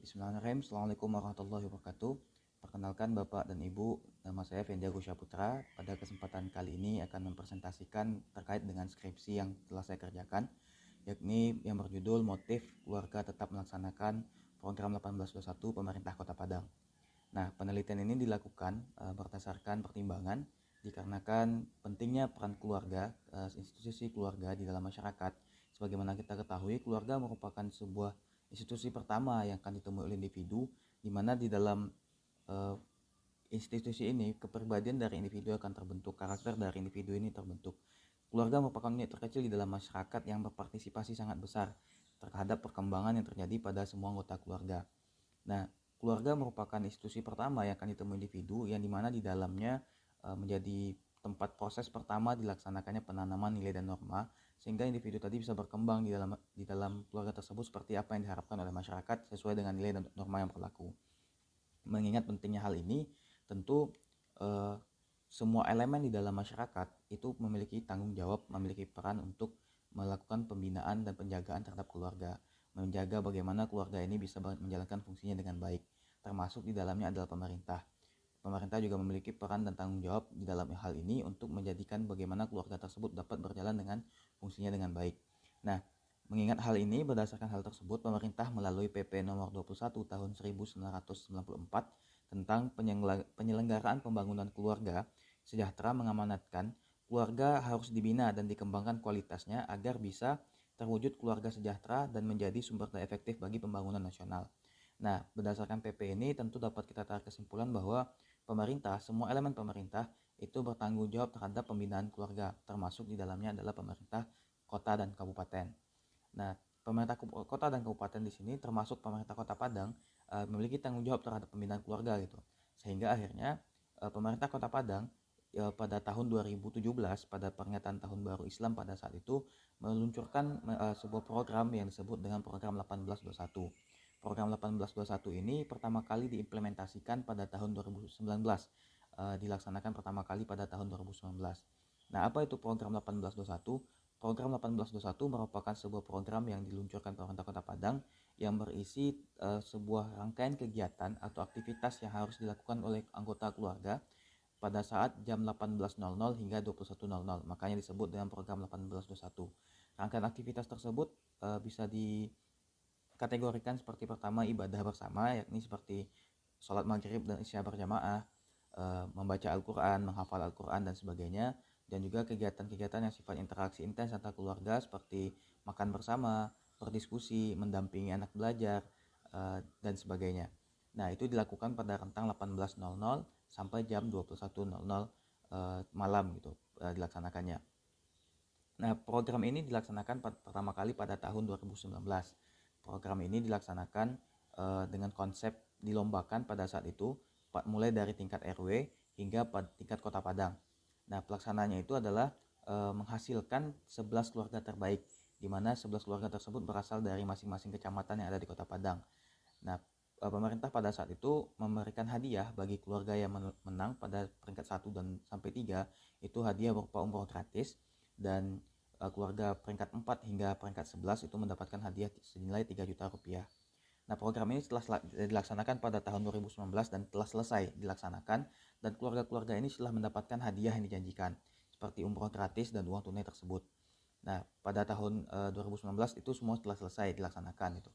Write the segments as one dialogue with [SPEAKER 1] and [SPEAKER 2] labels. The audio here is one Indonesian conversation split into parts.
[SPEAKER 1] Bismillahirrahmanirrahim. Assalamualaikum warahmatullahi wabarakatuh. Perkenalkan Bapak dan Ibu, nama saya Fendi Agus Syaputra. Pada kesempatan kali ini akan mempresentasikan terkait dengan skripsi yang telah saya kerjakan, yakni yang berjudul Motif Keluarga Tetap Melaksanakan Program 1821 Pemerintah Kota Padang. Nah, penelitian ini dilakukan berdasarkan pertimbangan dikarenakan pentingnya peran keluarga, institusi keluarga di dalam masyarakat. Sebagaimana kita ketahui, keluarga merupakan sebuah institusi pertama yang akan ditemui oleh individu, di mana di dalam institusi ini kepribadian dari individu akan terbentuk, karakter dari individu ini terbentuk. Keluarga merupakan unit terkecil di dalam masyarakat yang berpartisipasi sangat besar terhadap perkembangan yang terjadi pada semua anggota keluarga. Nah, keluarga merupakan institusi pertama yang akan ditemui individu, yang dimana di dalamnya menjadi tempat proses pertama dilaksanakannya penanaman nilai dan norma, sehingga individu tadi bisa berkembang di dalam keluarga tersebut seperti apa yang diharapkan oleh masyarakat sesuai dengan nilai dan norma yang berlaku. Mengingat pentingnya hal ini, tentu semua elemen di dalam masyarakat itu memiliki tanggung jawab, memiliki peran untuk melakukan pembinaan dan penjagaan terhadap keluarga, menjaga bagaimana keluarga ini bisa menjalankan fungsinya dengan baik, termasuk di dalamnya adalah pemerintah. Pemerintah juga memiliki peran dan tanggung jawab di dalam hal ini untuk menjadikan bagaimana keluarga tersebut dapat berjalan dengan fungsinya dengan baik. Nah, mengingat hal ini, berdasarkan hal tersebut, pemerintah melalui PP nomor 21 tahun 1994 tentang penyelenggaraan pembangunan keluarga sejahtera mengamanatkan keluarga harus dibina dan dikembangkan kualitasnya agar bisa terwujud keluarga sejahtera dan menjadi sumber daya efektif bagi pembangunan nasional. Nah, berdasarkan PP ini tentu dapat kita tarik kesimpulan bahwa semua elemen pemerintah itu bertanggung jawab terhadap pembinaan keluarga, termasuk di dalamnya adalah pemerintah kota dan kabupaten. Nah, pemerintah kota dan kabupaten di sini termasuk pemerintah Kota Padang memiliki tanggung jawab terhadap pembinaan keluarga gitu. Sehingga akhirnya pemerintah Kota Padang pada tahun 2017 pada peringatan Tahun Baru Islam pada saat itu meluncurkan sebuah program yang disebut dengan program 1821. Program 1821 ini pertama kali diimplementasikan pada tahun 2019, dilaksanakan pertama kali pada tahun 2019. Nah, apa itu program 1821? Program 1821 merupakan sebuah program yang diluncurkan pemerintah Kota Padang yang berisi sebuah rangkaian kegiatan atau aktivitas yang harus dilakukan oleh anggota keluarga pada saat jam 18.00 hingga 21.00. Makanya disebut dengan program 1821. Rangkaian aktivitas tersebut bisa dikategorikan seperti pertama ibadah bersama, yakni seperti sholat maghrib dan isya berjamaah, membaca Al-Quran, menghafal Al-Quran dan sebagainya, dan juga kegiatan-kegiatan yang sifat interaksi intens antar keluarga seperti makan bersama, berdiskusi, mendampingi anak belajar, dan sebagainya. Nah, itu dilakukan pada rentang 18.00 sampai jam 21.00 malam gitu dilaksanakannya. Nah, program ini dilaksanakan pertama kali pada tahun 2019. Program ini dilaksanakan dengan konsep dilombakan pada saat itu mulai dari tingkat RW hingga tingkat Kota Padang. Nah, pelaksanaannya itu adalah menghasilkan 11 keluarga terbaik, di mana 11 keluarga tersebut berasal dari masing-masing kecamatan yang ada di Kota Padang. Nah, pemerintah pada saat itu memberikan hadiah bagi keluarga yang menang pada peringkat 1 dan sampai 3, itu hadiah berupa umroh gratis, dan keluarga peringkat 4 hingga peringkat 11 itu mendapatkan hadiah senilai 3 juta rupiah. Nah, program ini telah dilaksanakan pada tahun 2019 dan telah selesai dilaksanakan, dan keluarga-keluarga ini telah mendapatkan hadiah yang dijanjikan seperti umroh gratis dan uang tunai tersebut. Nah, pada tahun 2019 itu semua telah selesai dilaksanakan itu.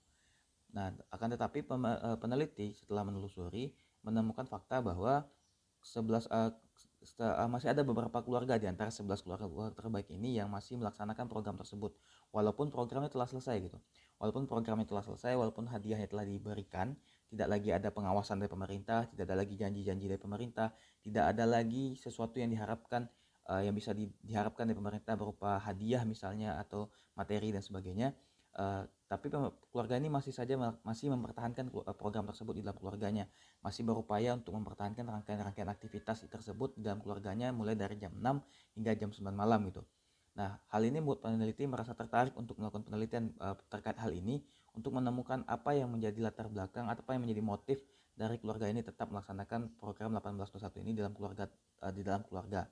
[SPEAKER 1] Nah, akan tetapi peneliti setelah menelusuri menemukan fakta bahwa 11 masih ada beberapa keluarga di antara 11 keluarga terbaik ini yang masih melaksanakan program tersebut walaupun programnya telah selesai gitu. Walaupun programnya telah selesai, walaupun hadiahnya telah diberikan, tidak lagi ada pengawasan dari pemerintah, tidak ada lagi janji-janji dari pemerintah, tidak ada lagi sesuatu yang diharapkan yang bisa diharapkan dari pemerintah berupa hadiah misalnya atau materi dan sebagainya. Tapi keluarga ini masih mempertahankan program tersebut di dalam keluarganya, masih berupaya untuk mempertahankan rangkaian-rangkaian aktivitas tersebut di dalam keluarganya mulai dari jam 6 hingga jam 9 malam gitu. Nah, hal ini membuat peneliti merasa tertarik untuk melakukan penelitian terkait hal ini untuk menemukan apa yang menjadi latar belakang atau apa yang menjadi motif dari keluarga ini tetap melaksanakan program 1821 ini di dalam keluarga.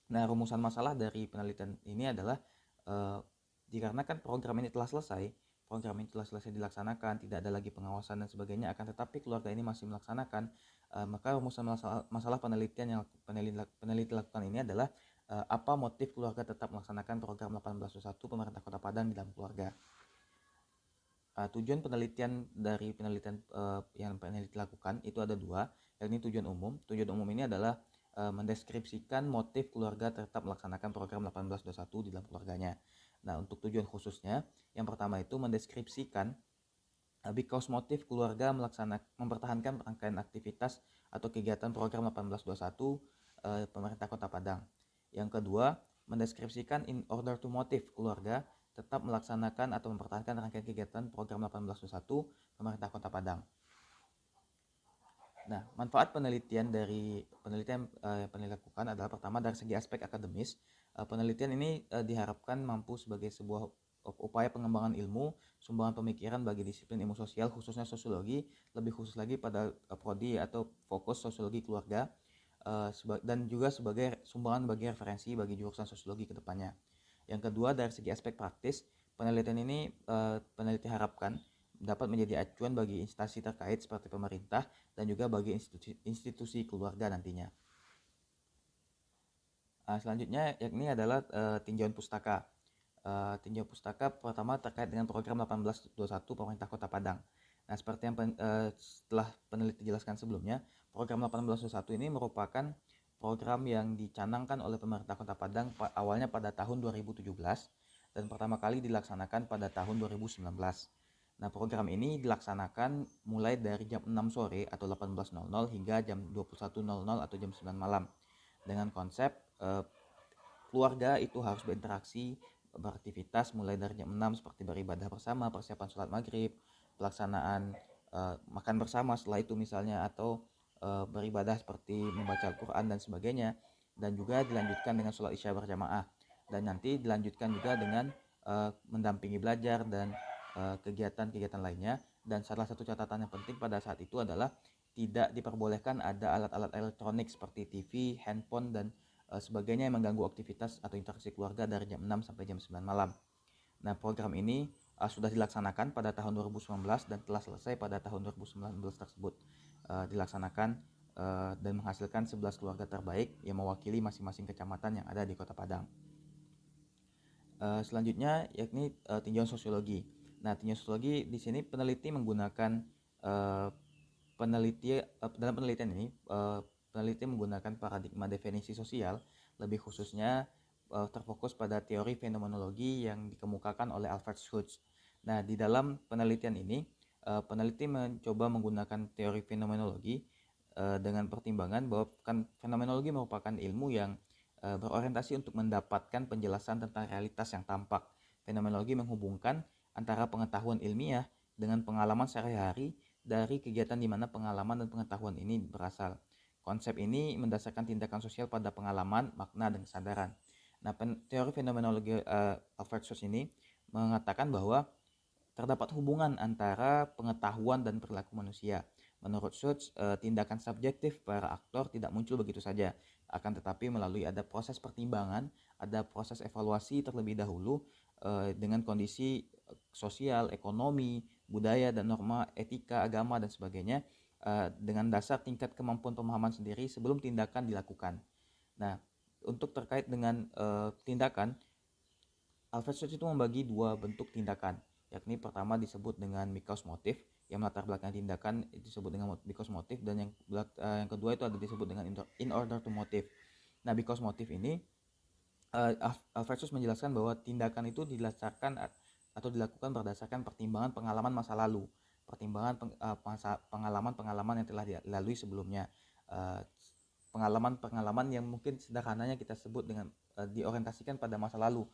[SPEAKER 1] Nah, rumusan masalah dari penelitian ini adalah dikarenakan program ini telah selesai, program ini telah selesai dilaksanakan, tidak ada lagi pengawasan dan sebagainya, akan tetapi keluarga ini masih melaksanakan, maka rumusan masalah peneliti lakukan ini adalah apa motif keluarga tetap melaksanakan program 1821 pemerintah Kota Padang di dalam keluarga. Tujuan penelitian dari penelitian yang peneliti lakukan itu ada dua, yakni tujuan umum. Tujuan umum ini adalah mendeskripsikan motif keluarga tetap melaksanakan program 1821 di dalam keluarganya. Nah, untuk tujuan khususnya, yang pertama itu mendeskripsikan because motif keluarga mempertahankan rangkaian aktivitas atau kegiatan program 1821 pemerintah Kota Padang. Yang kedua, mendeskripsikan in order to motif keluarga tetap melaksanakan atau mempertahankan rangkaian kegiatan program 1821 pemerintah Kota Padang. Nah, manfaat penelitian yang dilakukan adalah pertama dari segi aspek akademis. Penelitian ini diharapkan mampu sebagai sebuah upaya pengembangan ilmu, sumbangan pemikiran bagi disiplin ilmu sosial, khususnya sosiologi, lebih khusus lagi pada prodi atau fokus sosiologi keluarga, dan juga sebagai sumbangan bagi referensi bagi jurusan sosiologi ke depannya. Yang kedua, dari segi aspek praktis, penelitian ini peneliti harapkan dapat menjadi acuan bagi instansi terkait seperti pemerintah dan juga bagi institusi keluarga nantinya. Selanjutnya yakni adalah tinjauan pustaka. Tinjauan pustaka pertama terkait dengan program 1821 pemerintah Kota Padang. Nah, seperti yang setelah peneliti jelaskan sebelumnya, program 1821 ini merupakan program yang dicanangkan oleh pemerintah Kota Padang awalnya pada tahun 2017 dan pertama kali dilaksanakan pada tahun 2019. Nah, program ini dilaksanakan mulai dari jam 6 sore atau 18.00 hingga jam 21.00 atau jam 9 malam dengan konsep keluarga itu harus berinteraksi, beraktivitas mulai dari jam 6 seperti beribadah bersama, persiapan sholat maghrib, pelaksanaan makan bersama setelah itu misalnya, atau beribadah seperti membaca Al-Quran dan sebagainya, dan juga dilanjutkan dengan sholat isya berjamaah, dan nanti dilanjutkan juga dengan mendampingi belajar dan kegiatan-kegiatan lainnya. Dan salah satu catatan yang penting pada saat itu adalah tidak diperbolehkan ada alat-alat elektronik seperti TV, handphone, dan sebagainya yang mengganggu aktivitas atau interaksi keluarga dari jam 6 sampai jam 9 malam. Nah, program ini sudah dilaksanakan pada tahun 2019 dan telah selesai pada tahun 2019 tersebut. Dilaksanakan dan menghasilkan 11 keluarga terbaik yang mewakili masing-masing kecamatan yang ada di Kota Padang. Selanjutnya yakni tinjauan sosiologi. Nah, tinjauan sosiologi di sini peneliti menggunakan dalam penelitian ini peneliti menggunakan paradigma definisi sosial, lebih khususnya terfokus pada teori fenomenologi yang dikemukakan oleh Alfred Schutz. Nah, di dalam penelitian ini peneliti mencoba menggunakan teori fenomenologi dengan pertimbangan bahwa fenomenologi merupakan ilmu yang berorientasi untuk mendapatkan penjelasan tentang realitas yang tampak. Fenomenologi menghubungkan antara pengetahuan ilmiah dengan pengalaman sehari-hari dari kegiatan di mana pengalaman dan pengetahuan ini berasal. Konsep ini mendasarkan tindakan sosial pada pengalaman, makna, dan kesadaran. Nah, teori fenomenologi Alfred Schutz ini mengatakan bahwa terdapat hubungan antara pengetahuan dan perilaku manusia. Menurut Schutz, tindakan subjektif para aktor tidak muncul begitu saja, akan tetapi melalui ada proses pertimbangan, ada proses evaluasi terlebih dahulu dengan kondisi sosial, ekonomi, budaya, dan norma etika, agama, dan sebagainya, dengan dasar tingkat kemampuan pemahaman sendiri sebelum tindakan dilakukan. Nah, untuk terkait dengan tindakan, Alfred Schutz itu membagi dua bentuk tindakan, yakni pertama disebut dengan because motive, yang melatar belakang tindakan disebut dengan because motive, dan yang kedua itu ada disebut dengan in order to motive. Nah, because motive ini Alfred Schutz menjelaskan bahwa tindakan itu didasarkan atau dilakukan berdasarkan pertimbangan pengalaman masa lalu, pertimbangan pengalaman yang telah dilalui sebelumnya, pengalaman yang mungkin sederhananya kita sebut dengan diorientasikan pada masa lalu,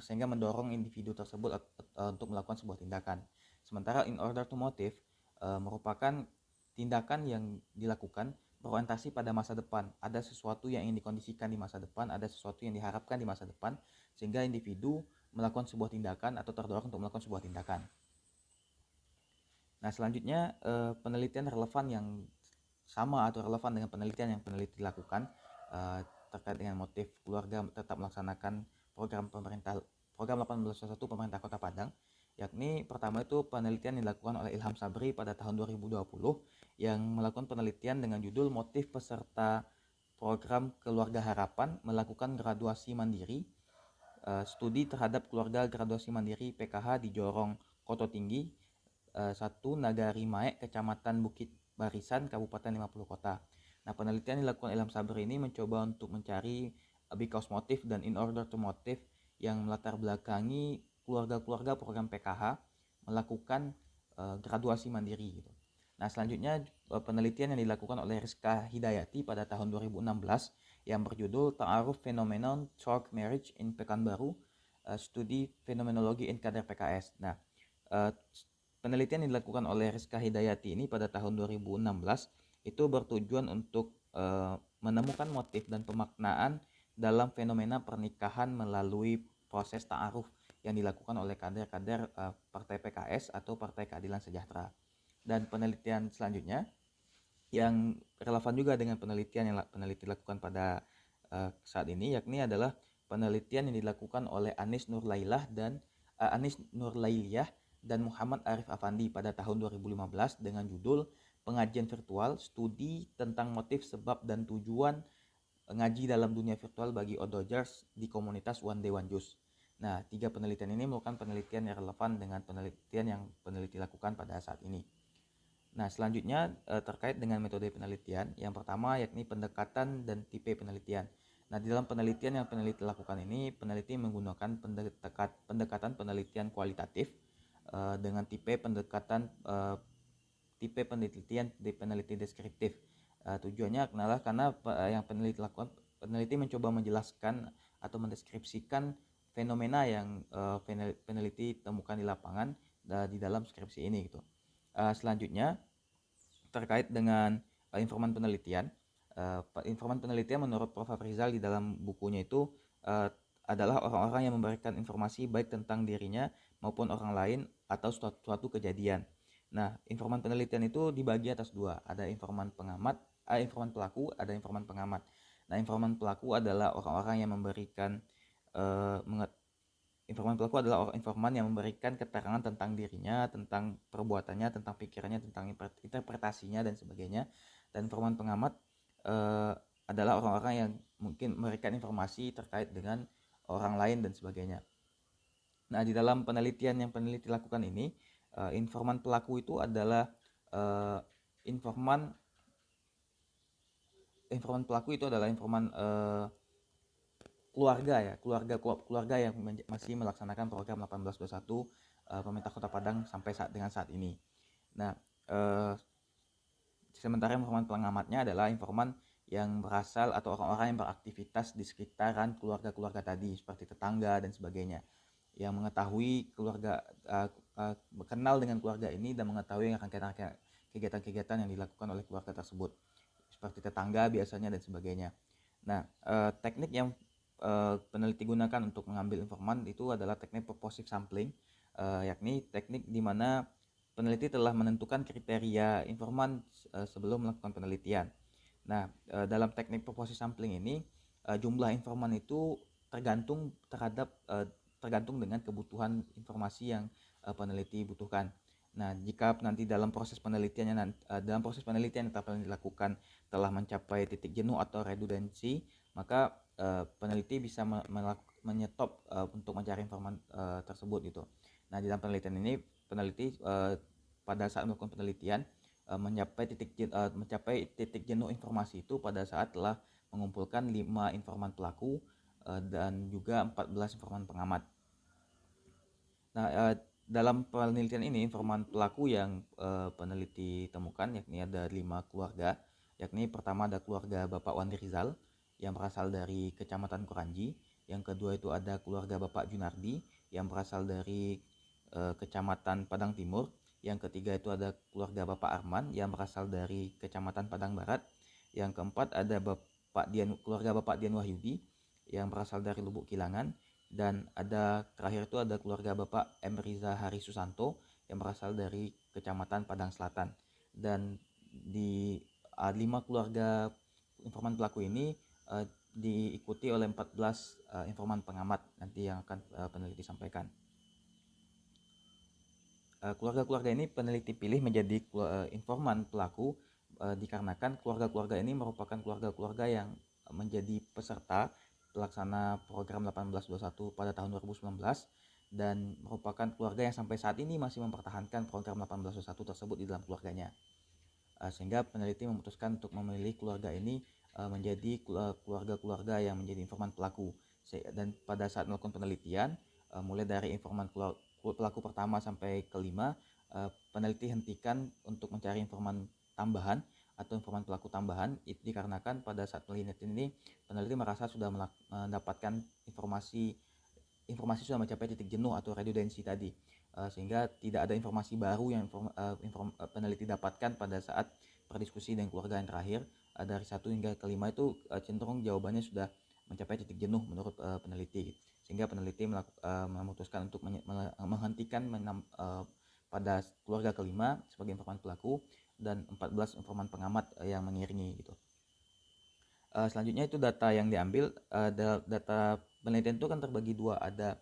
[SPEAKER 1] sehingga mendorong individu tersebut untuk melakukan sebuah tindakan. Sementara in order to motive merupakan tindakan yang dilakukan berorientasi pada masa depan. Ada sesuatu yang ingin dikondisikan di masa depan, ada sesuatu yang diharapkan di masa depan, sehingga individu melakukan sebuah tindakan atau terdorong untuk melakukan sebuah tindakan. Nah, selanjutnya penelitian relevan yang sama atau relevan dengan penelitian yang peneliti lakukan terkait dengan motif keluarga tetap melaksanakan program 1821 pemerintah Kota Padang, yakni pertama itu penelitian yang dilakukan oleh Ilham Sabri pada tahun 2020 yang melakukan penelitian dengan judul motif peserta program Keluarga Harapan melakukan graduasi mandiri, studi terhadap keluarga graduasi mandiri PKH di Jorong Koto Tinggi, 1 Nagari Mae, Kecamatan Bukit Barisan, Kabupaten 50 Kota. Nah, penelitian yang dilakukan Ilham Sabri ini mencoba untuk mencari because motif dan in order to motif yang melatar belakangi keluarga-keluarga program PKH melakukan graduasi mandiri gitu. Nah, selanjutnya penelitian yang dilakukan oleh Rizka Hidayati pada tahun 2016 yang berjudul Ta'aruf Phenomenon Talk Marriage in Pekanbaru, Studi Fenomenologi in Kader PKS. Nah, penelitian yang dilakukan oleh Rizka Hidayati ini pada tahun 2016 itu bertujuan untuk menemukan motif dan pemaknaan dalam fenomena pernikahan melalui proses ta'aruf yang dilakukan oleh kader-kader Partai PKS atau Partai Keadilan Sejahtera. Dan penelitian selanjutnya yang relevan juga dengan penelitian yang peneliti lakukan pada saat ini, yakni adalah penelitian yang dilakukan oleh Anis Nurlailiyah dan Muhammad Arif Afandi pada tahun 2015 dengan judul Pengajian Virtual, Studi tentang Motif Sebab dan Tujuan Ngaji dalam Dunia Virtual bagi Odojers di komunitas One Day One Juice. Nah, 3 penelitian ini merupakan penelitian yang relevan dengan penelitian yang peneliti lakukan pada saat ini. Nah, selanjutnya terkait dengan metode penelitian. Yang pertama yakni pendekatan dan tipe penelitian. Nah, di dalam penelitian yang peneliti lakukan ini, peneliti menggunakan pendekatan penelitian kualitatif dengan tipe penelitian peneliti deskriptif. Tujuannya adalah karena yang peneliti mencoba menjelaskan atau mendeskripsikan fenomena yang peneliti temukan di lapangan di dalam skripsi ini gitu. Selanjutnya terkait dengan informan penelitian. Informan penelitian menurut Prof. Afrizal di dalam bukunya itu adalah orang-orang yang memberikan informasi baik tentang dirinya maupun orang lain atau suatu kejadian. Nah, informan penelitian itu dibagi atas 2, ada informan pelaku, ada informan pengamat. Nah, informan pelaku adalah orang-orang yang memberikan informan pelaku adalah informan yang memberikan keterangan tentang dirinya, tentang perbuatannya, tentang pikirannya, tentang interpretasinya dan sebagainya. Dan informan pengamat adalah orang-orang yang mungkin memberikan informasi terkait dengan orang lain dan sebagainya. Nah, di dalam penelitian yang peneliti lakukan ini, informan pelaku itu adalah informan pelaku itu adalah informan keluarga yang masih melaksanakan program 1821 pemerintah Kota Padang sampai dengan saat ini. Nah, sementara informan pengamatnya adalah informan yang berasal atau orang-orang yang beraktivitas di sekitaran keluarga-keluarga tadi seperti tetangga dan sebagainya, yang mengetahui kenal dengan keluarga ini dan mengetahui kegiatan-kegiatan yang dilakukan oleh keluarga tersebut seperti tetangga biasanya dan sebagainya. Nah, teknik yang peneliti gunakan untuk mengambil informan itu adalah teknik purposive sampling, yakni teknik di mana peneliti telah menentukan kriteria informan sebelum melakukan penelitian. Nah, dalam teknik purposive sampling ini jumlah informan itu tergantung dengan kebutuhan informasi yang peneliti butuhkan. Nah, jika nanti dalam proses penelitian yang dilakukan telah mencapai titik jenuh atau redundansi, maka peneliti bisa menyetop untuk mencari informan tersebut gitu. Nah, di dalam penelitian ini peneliti pada saat melakukan penelitian mencapai titik jenuh informasi itu pada saat telah mengumpulkan 5 informan pelaku dan juga 14 informan pengamat. Nah, dalam penelitian ini informan pelaku yang peneliti temukan yakni ada 5 keluarga, yakni pertama ada keluarga Bapak Wandi Rizal yang berasal dari Kecamatan Kuranji. Yang kedua itu ada keluarga Bapak Junardi yang berasal dari Kecamatan Padang Timur. Yang ketiga itu ada keluarga Bapak Arman yang berasal dari Kecamatan Padang Barat. Yang keempat ada keluarga Bapak Dian Wahyudi yang berasal dari Lubuk Kilangan. Dan terakhir itu ada keluarga Bapak M. Riza Hari Susanto yang berasal dari Kecamatan Padang Selatan. Dan di 5 keluarga informan pelaku ini diikuti oleh 14 informan pengamat nanti yang akan peneliti sampaikan. Keluarga-keluarga ini peneliti pilih menjadi informan pelaku dikarenakan keluarga-keluarga ini merupakan keluarga-keluarga yang menjadi peserta pelaksana program 1821 pada tahun 2019 dan merupakan keluarga yang sampai saat ini masih mempertahankan program 1821 tersebut di dalam keluarganya. Sehingga peneliti memutuskan untuk memilih keluarga ini menjadi keluarga-keluarga yang menjadi informan pelaku. Dan pada saat melakukan penelitian, mulai dari informan pelaku pertama sampai kelima, peneliti hentikan untuk mencari informan tambahan atau informan pelaku tambahan. Itu dikarenakan pada saat penelitian ini peneliti merasa sudah mendapatkan informasi sudah mencapai titik jenuh atau redundancy tadi, sehingga tidak ada informasi baru yang peneliti dapatkan pada saat berdiskusi dengan keluarga yang terakhir. Dari 1 hingga kelima itu cenderung jawabannya sudah mencapai titik jenuh menurut peneliti, sehingga peneliti memutuskan untuk menghentikan pada keluarga kelima sebagai informan pelaku dan 14 informan pengamat yang mengiringi gitu. Selanjutnya itu data yang diambil, data penelitian itu kan terbagi dua, ada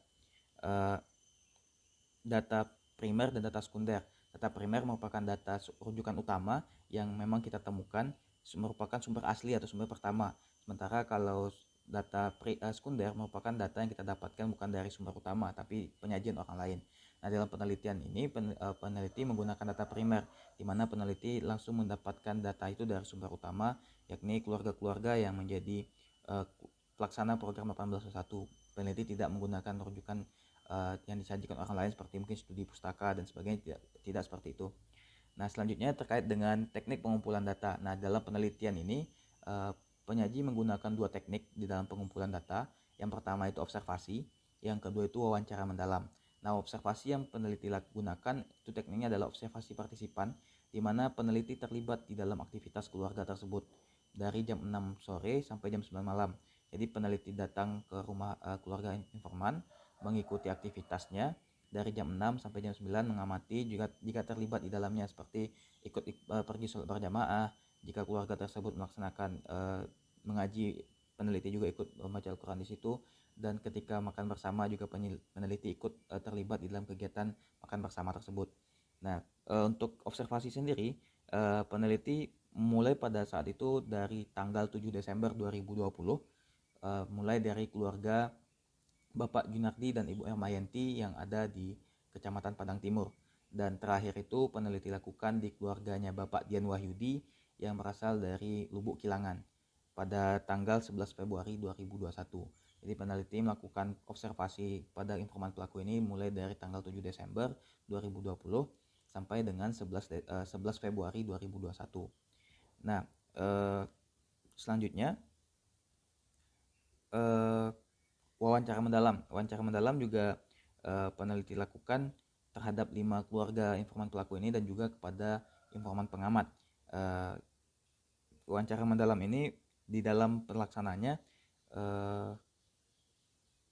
[SPEAKER 1] data primer dan data sekunder. Data primer merupakan data rujukan utama yang memang kita temukan, merupakan sumber asli atau sumber pertama. Sementara kalau data sekunder merupakan data yang kita dapatkan bukan dari sumber utama tapi penyajian orang lain. Nah, dalam penelitian ini peneliti menggunakan data primer, di mana peneliti langsung mendapatkan data itu dari sumber utama, yakni keluarga-keluarga yang menjadi pelaksana program 1821. Peneliti tidak menggunakan rujukan yang disajikan orang lain seperti mungkin studi pustaka dan sebagainya, tidak seperti itu. Nah, selanjutnya terkait dengan teknik pengumpulan data. Nah, dalam penelitian ini penyaji menggunakan dua teknik di dalam pengumpulan data. Yang pertama itu observasi, yang kedua itu wawancara mendalam. Nah, observasi yang peneliti gunakan itu tekniknya adalah observasi partisipan, di mana peneliti terlibat di dalam aktivitas keluarga tersebut dari jam 6 sore sampai jam 9 malam. Jadi peneliti datang ke rumah keluarga informan, mengikuti aktivitasnya dari jam 6 sampai jam 9, mengamati juga jika terlibat di dalamnya, seperti ikut pergi sholat berjamaah. Jika keluarga tersebut melaksanakan mengaji, peneliti juga ikut membaca Al-Quran di situ. Dan ketika makan bersama juga peneliti ikut terlibat di dalam kegiatan makan bersama tersebut. Nah, untuk observasi sendiri, peneliti mulai pada saat itu dari tanggal 7 Desember 2020, mulai dari keluarga Bapak Gunardi dan Ibu Ermayanti yang ada di Kecamatan Padang Timur. Dan terakhir itu peneliti lakukan di keluarganya Bapak Dian Wahyudi yang berasal dari Lubuk Kilangan pada tanggal 11 Februari 2021. Jadi peneliti melakukan observasi pada informan pelaku ini mulai dari tanggal 7 Desember 2020 sampai dengan 11 Februari 2021. Nah, selanjutnya wawancara mendalam juga peneliti lakukan terhadap 5 keluarga informan pelaku ini dan juga kepada informan pengamat. Wawancara mendalam ini di dalam pelaksanaannya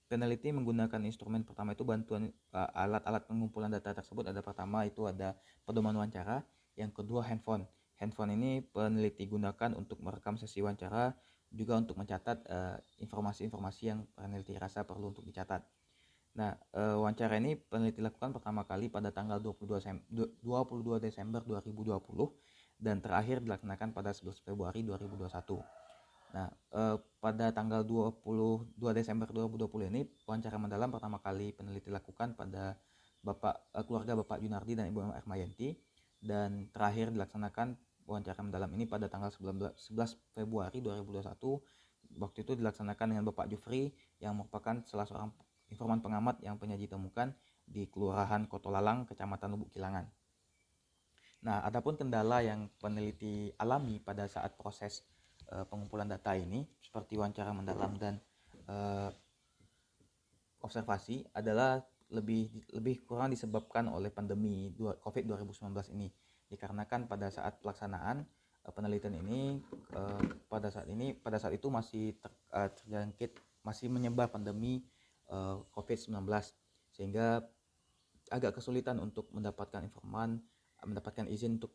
[SPEAKER 1] peneliti menggunakan instrumen pertama itu bantuan alat-alat pengumpulan data tersebut. Ada pertama itu ada pedoman wawancara, yang kedua handphone. Handphone ini peneliti gunakan untuk merekam sesi wawancara, juga untuk mencatat informasi-informasi yang peneliti rasa perlu untuk dicatat. Nah, wawancara ini peneliti lakukan pertama kali pada tanggal 22 Desember 2020 dan terakhir dilaksanakan pada 11 Februari 2021. Nah, pada tanggal 22 Desember 2020 ini wawancara mendalam pertama kali peneliti lakukan pada keluarga Bapak Junardi dan Ibu Ermayanti, dan terakhir dilaksanakan wawancara mendalam ini pada tanggal 11 Februari 2021. Waktu itu dilaksanakan dengan Bapak Jufri yang merupakan salah seorang informan pengamat yang penyaji temukan di Kelurahan Kotolalang, Kecamatan Lubuk Kilangan. Nah, adapun kendala yang peneliti alami pada saat proses pengumpulan data ini seperti wawancara mendalam dan observasi adalah lebih kurang disebabkan oleh pandemi COVID 2019 ini, dikarenakan pada saat pelaksanaan penelitian ini pada saat itu masih terjangkit, masih menyebar pandemi COVID-19, sehingga agak kesulitan untuk mendapatkan izin untuk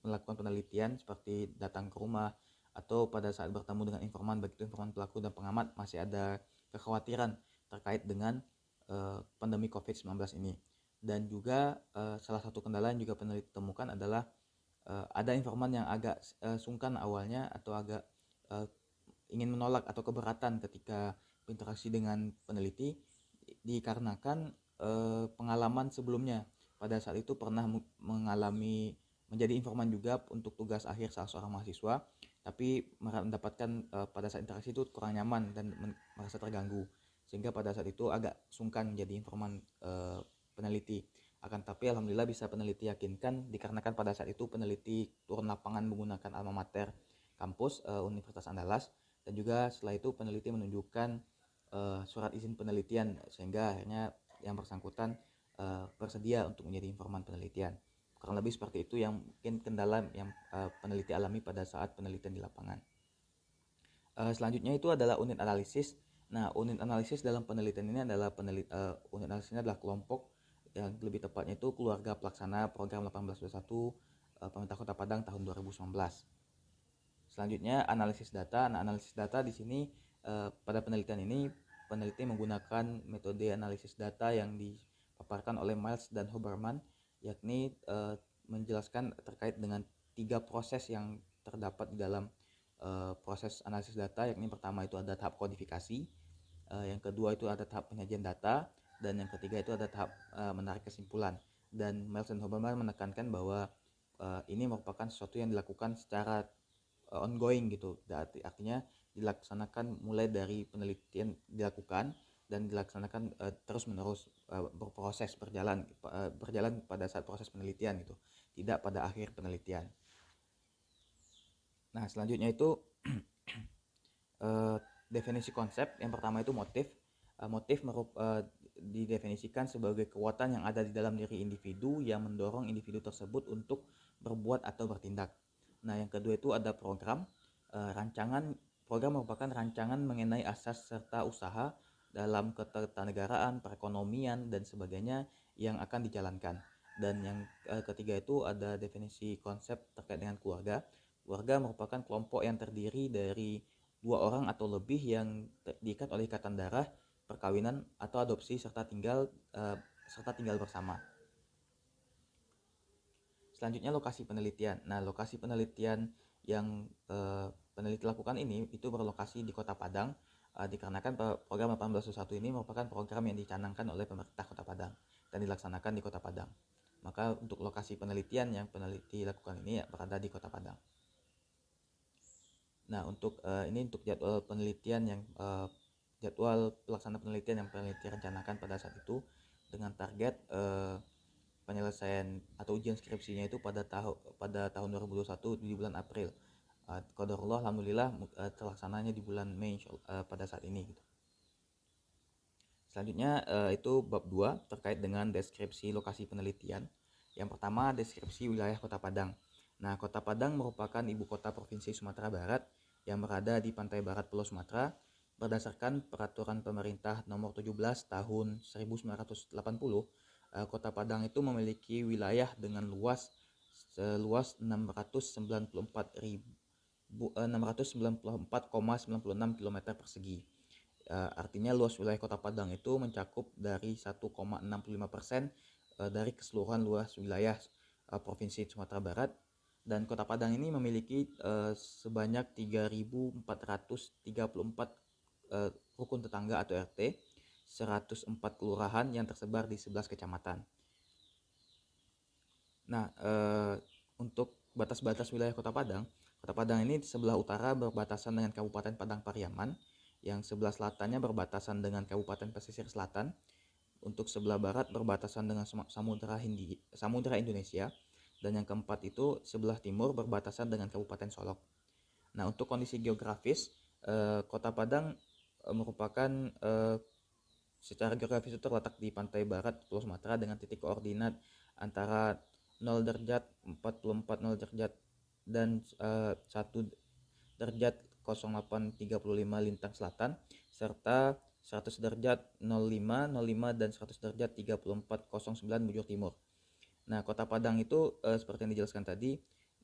[SPEAKER 1] melakukan penelitian seperti datang ke rumah atau pada saat bertemu dengan informan, baik itu informan pelaku dan pengamat, masih ada kekhawatiran terkait dengan pandemi COVID-19 ini. Dan juga salah satu kendala yang juga peneliti temukan adalah ada informan yang agak sungkan awalnya atau agak ingin menolak atau keberatan ketika berinteraksi dengan peneliti dikarenakan pengalaman sebelumnya. Pada saat itu pernah mengalami menjadi informan juga untuk tugas akhir salah seorang mahasiswa, tapi mendapatkan pada saat interaksi itu kurang nyaman dan merasa terganggu, sehingga pada saat itu agak sungkan menjadi informan peneliti. Akan tapi alhamdulillah bisa peneliti yakinkan dikarenakan pada saat itu peneliti turun lapangan menggunakan alma mater kampus Universitas Andalas, dan juga setelah itu peneliti menunjukkan surat izin penelitian, sehingga akhirnya yang bersangkutan bersedia untuk menjadi informan penelitian. Kurang lebih seperti itu yang mungkin kendala yang peneliti alami pada saat penelitian di lapangan. Selanjutnya itu adalah unit analisis. Nah, unit analisis dalam penelitian ini adalah unit analisisnya adalah kelompok, yang lebih tepatnya itu keluarga pelaksana program 1821 Pemerintah Kota Padang tahun 2019. Selanjutnya analisis data. Nah, analisis data di sini pada penelitian ini peneliti menggunakan metode analisis data yang dipaparkan oleh Miles dan Hoberman, yakni menjelaskan terkait dengan 3 proses yang terdapat di dalam proses analisis data, yakni pertama itu ada tahap kodifikasi, yang kedua itu ada tahap penyajian data, dan yang ketiga itu ada tahap menarik kesimpulan. Dan Miles dan Hoberman menekankan bahwa ini merupakan sesuatu yang dilakukan secara ongoing gitu, artinya dilaksanakan mulai dari penelitian dilakukan dan dilaksanakan terus menerus berproses berjalan pada saat proses penelitian gitu, tidak pada akhir penelitian. Nah, selanjutnya itu definisi konsep. Yang pertama itu motif. Motif didefinisikan sebagai kekuatan yang ada di dalam diri individu yang mendorong individu tersebut untuk berbuat atau bertindak. Nah, yang kedua itu ada program. Program merupakan rancangan mengenai asas serta usaha dalam ketatanegaraan, perekonomian, dan sebagainya yang akan dijalankan. Dan yang ketiga itu ada definisi konsep terkait dengan keluarga. Keluarga merupakan kelompok yang terdiri dari 2 orang atau lebih yang diikat oleh ikatan darah, perkawinan atau adopsi serta tinggal bersama. Selanjutnya lokasi penelitian. Nah, lokasi penelitian yang peneliti lakukan ini itu berlokasi di Kota Padang, dikarenakan program 1821 ini merupakan program yang dicanangkan oleh pemerintah Kota Padang dan dilaksanakan di Kota Padang. Maka untuk lokasi penelitian yang peneliti lakukan ini berada di Kota Padang. Nah, untuk jadwal penelitian yang jadwal pelaksana penelitian yang peneliti rencanakan pada saat itu, dengan target penyelesaian atau ujian skripsinya itu pada tahun 2021 di bulan April. Qadarullah alhamdulillah terlaksananya di bulan Mei pada saat ini gitu. Selanjutnya itu bab 2 terkait dengan deskripsi lokasi penelitian. Yang pertama, deskripsi wilayah Kota Padang. Nah, Kota Padang merupakan ibu kota Provinsi Sumatera Barat yang berada di pantai barat Pulau Sumatera. Berdasarkan Peraturan Pemerintah Nomor 17 Tahun 1980, Kota Padang itu memiliki wilayah dengan seluas 694,96 km persegi. Artinya luas wilayah Kota Padang itu mencakup dari 1,65% dari keseluruhan luas wilayah Provinsi Sumatera Barat. Dan Kota Padang ini memiliki sebanyak 3.434 rukun tetangga atau RT, 104 kelurahan yang tersebar di 11 kecamatan. Nah, untuk batas-batas wilayah Kota Padang ini di sebelah utara berbatasan dengan Kabupaten Padang Pariaman, yang sebelah selatannya berbatasan dengan Kabupaten Pesisir Selatan. Untuk sebelah barat berbatasan dengan Samudra Indonesia, dan yang keempat itu sebelah timur berbatasan dengan Kabupaten Solok. Nah, untuk kondisi geografis, Kota Padang merupakan secara geografis itu terletak di pantai barat Pulau Sumatera dengan titik koordinat antara 0 derajat, 44 0 derajat, dan 1 derajat 0835 lintang selatan, serta 100 derajat 05 dan 100 derajat 3409 bujur timur. Nah, Kota Padang itu seperti yang dijelaskan tadi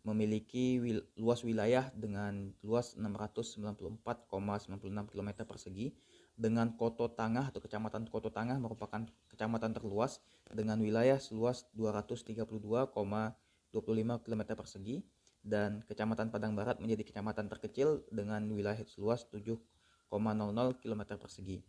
[SPEAKER 1] memiliki luas wilayah dengan luas 694,96 km persegi dengan Koto Tangah atau Kecamatan Koto Tangah merupakan kecamatan terluas dengan wilayah seluas 232,25 km persegi, dan Kecamatan Padang Barat menjadi kecamatan terkecil dengan wilayah seluas 7,00 km persegi.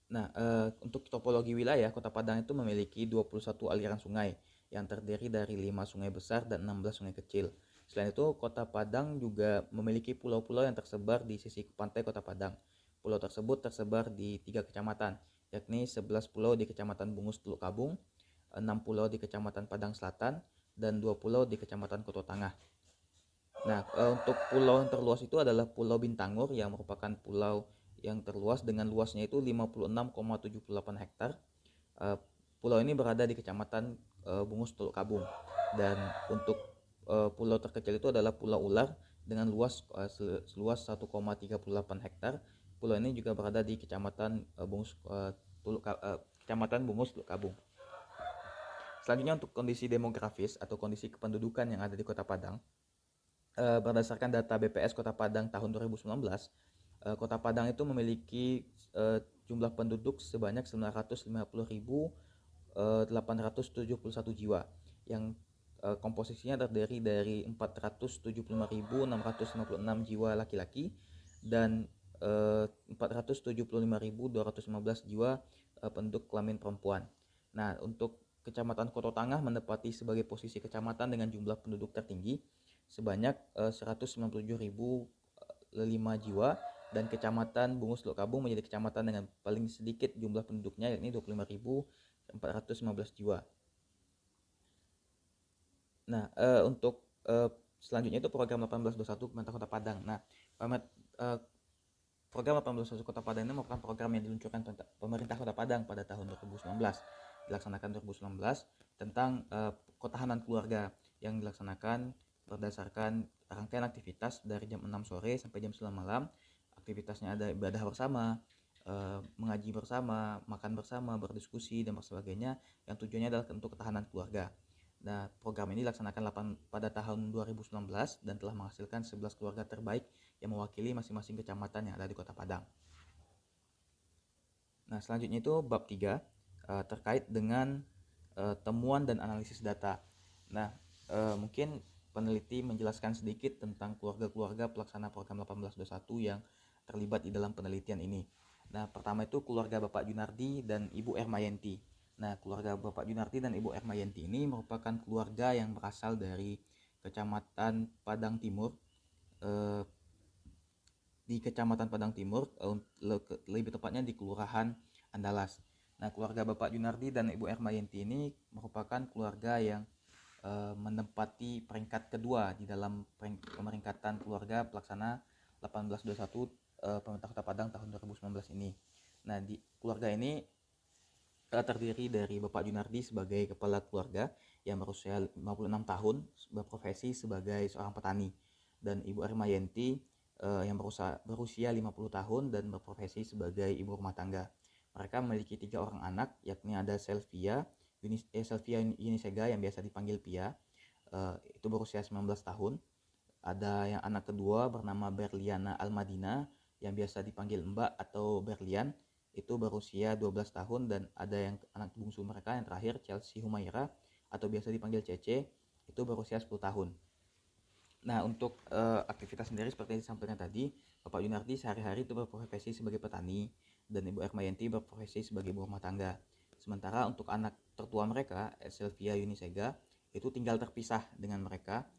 [SPEAKER 1] Nah, untuk topologi wilayah, Kota Padang itu memiliki 21 aliran sungai yang terdiri dari 5 sungai besar dan 16 sungai kecil. Selain itu, Kota Padang juga memiliki pulau-pulau yang tersebar di sisi pantai Kota Padang. Pulau tersebut tersebar di 3 kecamatan, yakni 11 pulau di Kecamatan Bungus Teluk Kabung, 6 pulau di Kecamatan Padang Selatan, dan 2 pulau di Kecamatan Koto Tangah. Nah, untuk pulau yang terluas itu adalah Pulau Bintangur yang merupakan pulau yang terluas dengan luasnya itu 56,78 hektar. Uh, Pulau ini berada di Kecamatan Bungus Teluk Kabung. Dan untuk pulau terkecil itu adalah Pulau Ular dengan seluas 1,38 hektar. Pulau ini juga berada di Kecamatan Kecamatan Bungus Teluk Kabung. Selanjutnya untuk kondisi demografis atau kondisi kependudukan yang ada di Kota Padang. Berdasarkan data BPS Kota Padang tahun 2019, Kota Padang itu memiliki jumlah penduduk sebanyak 950.871 jiwa, yang komposisinya terdiri dari 475.656 jiwa laki-laki dan 475.215 jiwa penduduk kelamin perempuan. Nah, untuk Kecamatan Koto Tangah menempati sebagai posisi kecamatan dengan jumlah penduduk tertinggi sebanyak 197.005 jiwa, dan Kecamatan Bungus Teluk Kabung menjadi kecamatan dengan paling sedikit jumlah penduduknya, yakni 25.415 jiwa. Nah, untuk selanjutnya itu program 1821 Pemerintah Kota Padang. Nah, program 1821 Kota Padang ini merupakan program yang diluncurkan Pemerintah Kota Padang pada tahun 2019, dilaksanakan 2019, tentang ketahanan keluarga yang dilaksanakan berdasarkan rangkaian aktivitas dari jam 6 sore sampai jam 9 malam. Aktivitasnya ada ibadah bersama, mengaji bersama, makan bersama, berdiskusi dan sebagainya, yang tujuannya adalah untuk ketahanan keluarga. Nah, program ini dilaksanakan pada tahun 2019 dan telah menghasilkan 11 keluarga terbaik yang mewakili masing-masing kecamatan yang ada di Kota Padang. Nah, selanjutnya itu bab 3 terkait dengan temuan dan analisis data. Nah, mungkin peneliti menjelaskan sedikit tentang keluarga-keluarga pelaksana program 1821 yang terlibat di dalam penelitian ini. Nah, pertama itu keluarga Bapak Junardi dan Ibu Ermayanti. Nah, keluarga Bapak Junardi dan Ibu Ermayanti ini merupakan keluarga yang berasal dari Kecamatan Padang Timur, di Kecamatan Padang Timur, lebih tepatnya di Kelurahan Andalas. Nah, keluarga Bapak Junardi dan Ibu Ermayanti ini merupakan keluarga yang menempati peringkat kedua di dalam pemeringkatan keluarga pelaksana 1821 Pemerintah Kota Padang tahun 2019 ini. Nah, di keluarga ini terdiri dari Bapak Junardi sebagai kepala keluarga yang berusia 56 tahun, berprofesi sebagai seorang petani, dan Ibu Ermayanti yang berusia 50 tahun dan berprofesi sebagai ibu rumah tangga. Mereka memiliki 3 orang anak, yakni ada Selvia Yunisega yang biasa dipanggil Pia, itu berusia 19 tahun. Ada yang anak kedua bernama Berliana Almadina yang biasa dipanggil Mbak atau Berlian, itu berusia 12 tahun. Dan ada yang anak bungsu mereka yang terakhir, Chelsea Humaira atau biasa dipanggil Cece, itu berusia 10 tahun. Nah, untuk aktivitas sendiri seperti yang disampaikan tadi, Bapak Junardi sehari-hari itu berprofesi sebagai petani dan Ibu Ermayanti berprofesi sebagai ibu rumah tangga. Sementara untuk anak tertua mereka, Selvia Yunisega, itu tinggal terpisah dengan mereka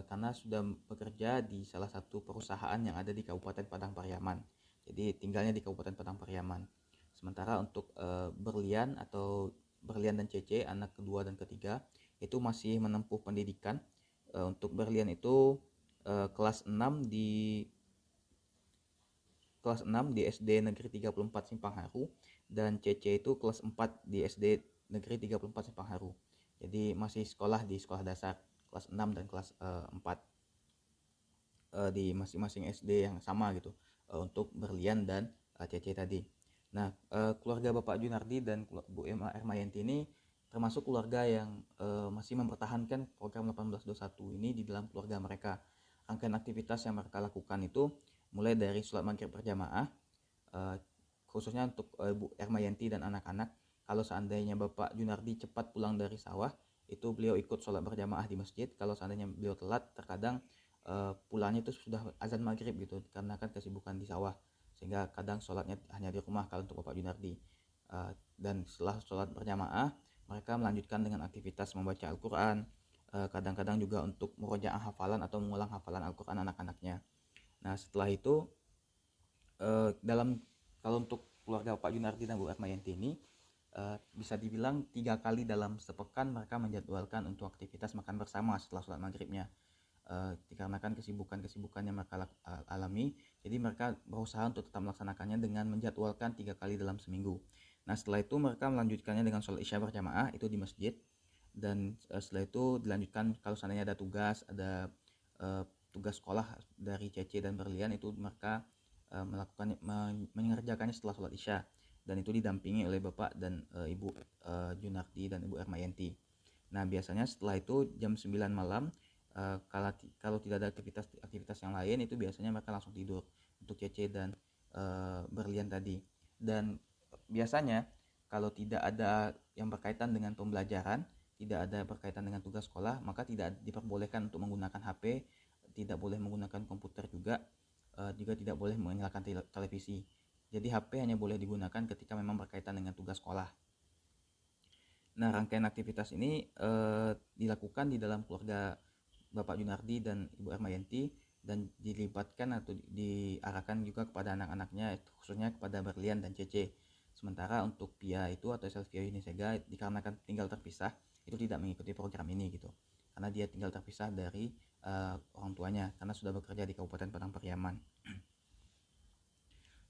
[SPEAKER 1] karena sudah bekerja di salah satu perusahaan yang ada di Kabupaten Padang Pariaman. Jadi tinggalnya di Kabupaten Padang Pariaman. Sementara untuk Berlian dan Cece, anak kedua dan ketiga, itu masih menempuh pendidikan. Untuk Berlian itu kelas 6 di SD Negeri 34 Simpang Haru, dan CC itu kelas 4 di SD Negeri 34 Simpang Haru. Jadi masih sekolah di sekolah dasar kelas 6 dan kelas 4 di masing-masing SD yang sama gitu, untuk Berlian dan CC tadi. Nah, keluarga Bapak Junardi dan Bu Ermayanti ini termasuk keluarga yang masih mempertahankan program 1821 ini di dalam keluarga mereka. Rangkaian aktivitas yang mereka lakukan itu mulai dari sholat maghrib berjamaah, khususnya untuk Bu Ermayanti dan anak-anak. Kalau seandainya Bapak Junardi cepat pulang dari sawah, itu beliau ikut sholat berjamaah di masjid. Kalau seandainya beliau telat, terkadang pulangnya itu sudah azan maghrib gitu, karena kan kesibukan di sawah, sehingga kadang sholatnya hanya di rumah kalau untuk Bapak Junardi. Dan setelah sholat berjamaah, mereka melanjutkan dengan aktivitas membaca Al-Quran, kadang-kadang juga untuk murojaah hafalan atau mengulang hafalan Al-Quran anak-anaknya. Nah setelah itu, dalam kalau untuk keluarga Pak Junardi dan Bu Ermayanti ini, bisa dibilang 3 kali dalam sepekan mereka menjadwalkan untuk aktivitas makan bersama setelah sholat maghribnya. Dikarenakan kesibukan yang mereka alami, jadi mereka berusaha untuk tetap melaksanakannya dengan menjadwalkan 3 kali dalam seminggu. Nah setelah itu mereka melanjutkannya dengan sholat isya berjamaah itu di masjid, dan setelah itu dilanjutkan kalau seandainya ada tugas sekolah dari Cece dan Berlian, itu mereka mengerjakannya setelah sholat isya, dan itu didampingi oleh Bapak dan Ibu Junardi dan Ibu Ermayanti. Nah biasanya setelah itu jam 9 malam, kalau tidak ada aktivitas yang lain, itu biasanya mereka langsung tidur untuk Cece dan Berlian tadi. Dan biasanya kalau tidak ada yang berkaitan dengan pembelajaran, tidak ada berkaitan dengan tugas sekolah, maka tidak diperbolehkan untuk menggunakan HP, tidak boleh menggunakan komputer juga tidak boleh menyalakan televisi. Jadi HP hanya boleh digunakan ketika memang berkaitan dengan tugas sekolah. Nah rangkaian aktivitas ini dilakukan di dalam keluarga Bapak Junardi dan Ibu Ermayanti, dan dilibatkan atau diarahkan juga kepada anak-anaknya, khususnya kepada Berlian dan Cece. Sementara untuk Pia itu atau Selvia Yunisega, dikarenakan tinggal terpisah, itu tidak mengikuti program ini gitu, karena dia tinggal terpisah dari orang tuanya karena sudah bekerja di Kabupaten Padang Pariaman.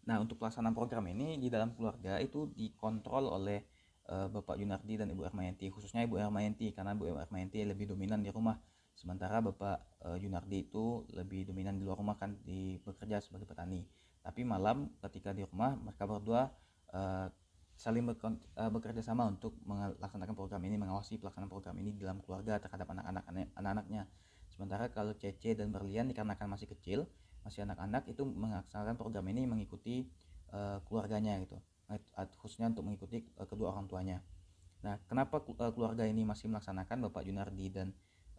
[SPEAKER 1] Nah untuk pelaksanaan program ini di dalam keluarga itu dikontrol oleh Bapak Junardi dan Ibu Ermayanti, khususnya Ibu Ermayanti, karena Ibu Ermayanti lebih dominan di rumah, sementara Bapak Junardi itu lebih dominan di luar rumah, kan bekerja sebagai petani. Tapi malam ketika di rumah, mereka berdua saling bekerja sama untuk melaksanakan program ini, mengawasi pelaksanaan program ini dalam keluarga terhadap anak-anaknya. Sementara kalau Cece dan Berlian dikarenakan masih kecil, masih anak-anak, itu melaksanakan program ini mengikuti keluarganya gitu, khususnya untuk mengikuti kedua orang tuanya. Nah kenapa keluarga ini masih melaksanakan, Bapak Junardi dan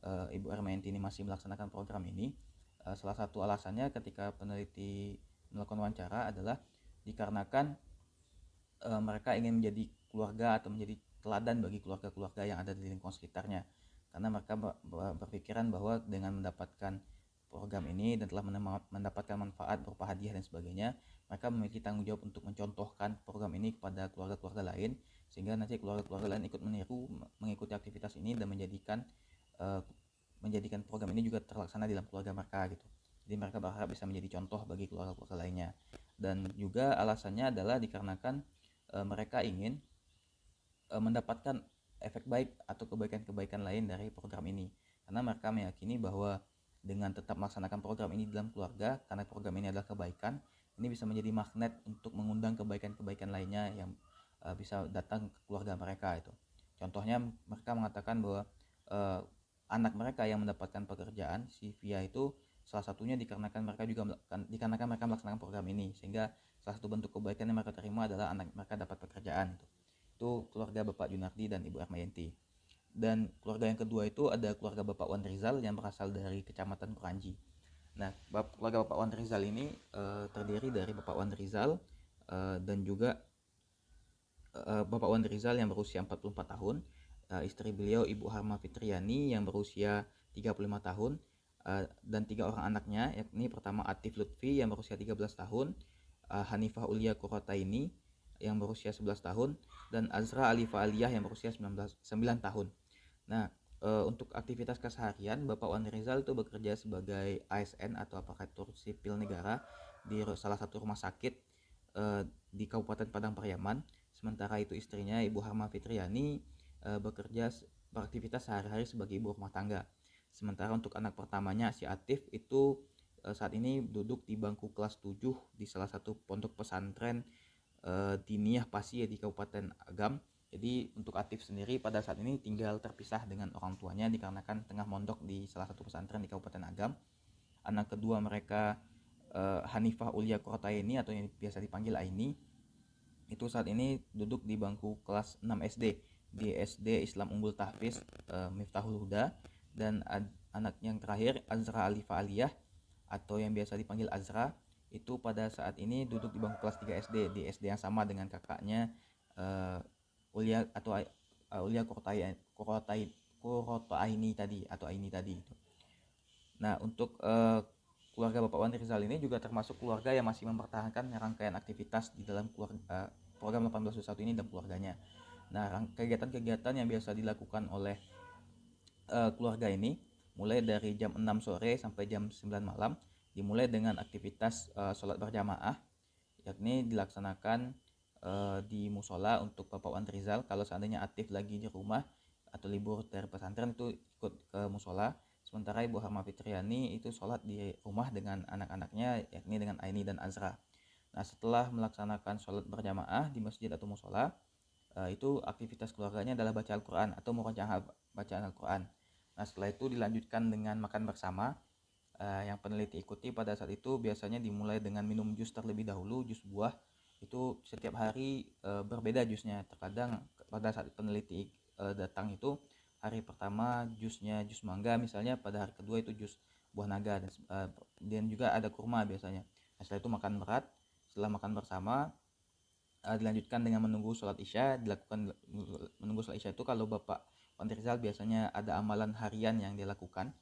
[SPEAKER 1] Ibu Ermayanti ini masih melaksanakan program ini? Salah satu alasannya ketika peneliti melakukan wawancara adalah dikarenakan mereka ingin menjadi keluarga atau menjadi teladan bagi keluarga-keluarga yang ada di lingkungan sekitarnya, karena mereka berpikiran bahwa dengan mendapatkan program ini dan telah mendapatkan manfaat berupa hadiah dan sebagainya, mereka memiliki tanggung jawab untuk mencontohkan program ini kepada keluarga-keluarga lain, sehingga nanti keluarga-keluarga lain ikut meniru, mengikuti aktivitas ini, dan menjadikan program ini juga terlaksana dalam keluarga mereka gitu. Jadi mereka berharap bisa menjadi contoh bagi keluarga-keluarga lainnya. Dan juga alasannya adalah dikarenakan mereka ingin mendapatkan efek baik atau kebaikan-kebaikan lain dari program ini, karena mereka meyakini bahwa dengan tetap melaksanakan program ini dalam keluarga, karena program ini adalah kebaikan, ini bisa menjadi magnet untuk mengundang kebaikan-kebaikan lainnya yang bisa datang ke keluarga mereka itu. Contohnya mereka mengatakan bahwa anak mereka yang mendapatkan pekerjaan, si Via itu salah satunya dikarenakan mereka melaksanakan program ini, sehingga salah satu bentuk kebaikan yang mereka terima adalah anak mereka dapat pekerjaan. Itu keluarga Bapak Junardi dan Ibu Ermayanti. Dan keluarga yang kedua itu ada keluarga Bapak Wan Rizal yang berasal dari Kecamatan Kuranji. Nah keluarga Bapak Wan Rizal ini terdiri dari Bapak Wan Rizal dan juga Bapak Wan Rizal yang berusia 44 tahun, istri beliau Ibu Harma Fitriani yang berusia 35 tahun, dan 3 orang anaknya, yakni pertama Atif Lutfi yang berusia 13 tahun, Hanifah Ulia Kurataini yang berusia 11 tahun, dan Azra Alifa Aliyah yang berusia 9 tahun. Nah untuk aktivitas keseharian, Bapak Wan Rizal itu bekerja sebagai ASN atau aparatur sipil negara di salah satu rumah sakit di Kabupaten Padang Pariaman. Sementara itu istrinya Ibu Harma Fitriani beraktivitas sehari-hari sebagai ibu rumah tangga. Sementara untuk anak pertamanya si Atif itu saat ini duduk di bangku kelas 7 di salah satu pondok pesantren Diniyah Pasi di Kabupaten Agam. Jadi untuk Atif sendiri pada saat ini tinggal terpisah dengan orang tuanya dikarenakan tengah mondok di salah satu pesantren di Kabupaten Agam. Anak kedua mereka Hanifah Ulia Qurrataini atau yang biasa dipanggil Aini, itu saat ini duduk di bangku kelas 6 SD di SD Islam Unggul Tahfiz Miftahul Huda. Dan anak yang terakhir Azra Alifa Aliyah atau yang biasa dipanggil Azra, itu pada saat ini duduk di bangku kelas 3 SD di SD yang sama dengan kakaknya Ulia atau Ulia Qurrataini tadi atau Aini tadi itu. Nah, untuk keluarga Bapak Wan Rizal ini juga termasuk keluarga yang masih mempertahankan rangkaian aktivitas di dalam program 1821 ini dan keluarganya. Nah, kegiatan-kegiatan yang biasa dilakukan oleh keluarga ini mulai dari jam 6 sore sampai jam 9 malam, dimulai dengan aktivitas sholat berjamaah, yakni dilaksanakan di musola untuk Bapak Wan Rizal. Kalau seandainya aktif lagi di rumah atau libur dari pesantren itu ikut ke musola. Sementara Ibu Harma Fitriani itu sholat di rumah dengan anak-anaknya, yakni dengan Aini dan Azra. Nah, setelah melaksanakan sholat berjamaah di masjid atau musola, itu aktivitas keluarganya adalah baca Al-Quran atau murojaah bacaan Al-Quran. Nah, setelah itu dilanjutkan dengan makan bersama. Yang peneliti ikuti pada saat itu biasanya dimulai dengan minum jus terlebih dahulu, jus buah. Itu setiap hari berbeda jusnya. Terkadang pada saat peneliti datang itu hari pertama jusnya jus mangga misalnya, pada hari kedua itu jus buah naga, dan juga ada kurma biasanya. Nah, setelah itu makan berat. Setelah makan bersama dilanjutkan dengan menunggu sholat isya. Dilakukan menunggu sholat isya itu kalau Bapak Wan Rizal biasanya ada amalan harian yang dilakukan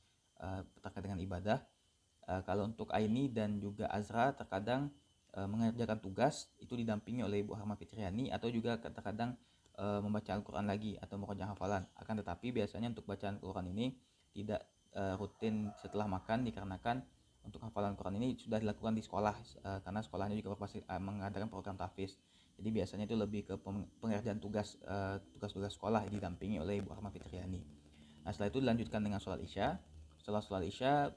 [SPEAKER 1] terkait dengan ibadah. Kalau untuk Aini dan juga Azra terkadang mengerjakan tugas itu didampingi oleh Ibu Harma Fitriani, atau juga terkadang membaca Al-Quran lagi atau merojaah hafalan. Akan tetapi biasanya untuk bacaan Al-Quran ini tidak rutin setelah makan, dikarenakan untuk hafalan Al-Quran ini sudah dilakukan di sekolah, karena sekolahnya juga mengadakan program tahfiz. Jadi biasanya itu lebih ke pengerjaan tugas-tugas sekolah didampingi oleh Ibu Harma Fitriani. Nah, setelah itu dilanjutkan dengan sholat isya. Setelah sholat isya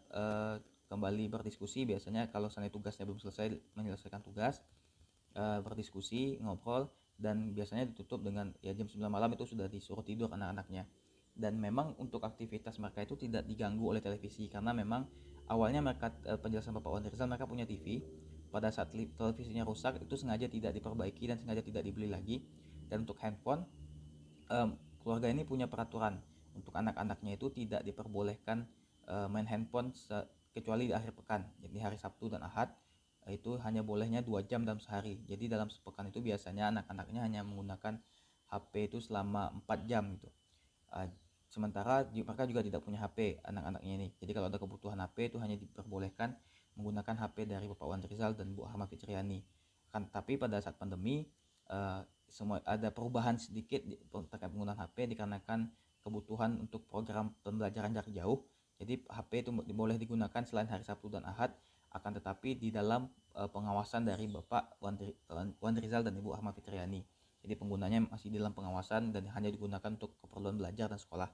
[SPEAKER 1] kembali berdiskusi. Biasanya kalau seandainya tugasnya belum selesai, menyelesaikan tugas, berdiskusi, ngobrol, dan biasanya ditutup dengan ya jam 9 malam itu sudah disuruh tidur anak-anaknya. Dan memang untuk aktivitas mereka itu tidak diganggu oleh televisi, karena memang awalnya mereka penjelasan Bapak Wan Rizal, mereka punya TV. Pada saat televisinya rusak itu sengaja tidak diperbaiki dan sengaja tidak dibeli lagi. Dan untuk handphone, keluarga ini punya peraturan untuk anak-anaknya itu tidak diperbolehkan main handphone kecuali di akhir pekan, jadi hari Sabtu dan Ahad. Itu hanya bolehnya 2 jam dalam sehari. Jadi dalam sepekan itu biasanya anak-anaknya hanya menggunakan HP itu selama 4 jam gitu. Sementara mereka juga tidak punya HP anak-anaknya ini. Jadi kalau ada kebutuhan HP itu hanya diperbolehkan menggunakan HP dari Bapak Wan Rizal dan Bu Harma Fitriani. Tapi pada saat pandemi semua ada perubahan sedikit terkait penggunaan HP, dikarenakan kebutuhan untuk program pembelajaran jarak jauh. Jadi HP itu boleh digunakan selain hari Sabtu dan Ahad, akan tetapi di dalam pengawasan dari Bapak Wan Rizal dan Ibu Harma Fitriani. Jadi penggunanya masih dalam pengawasan dan hanya digunakan untuk keperluan belajar dan sekolah.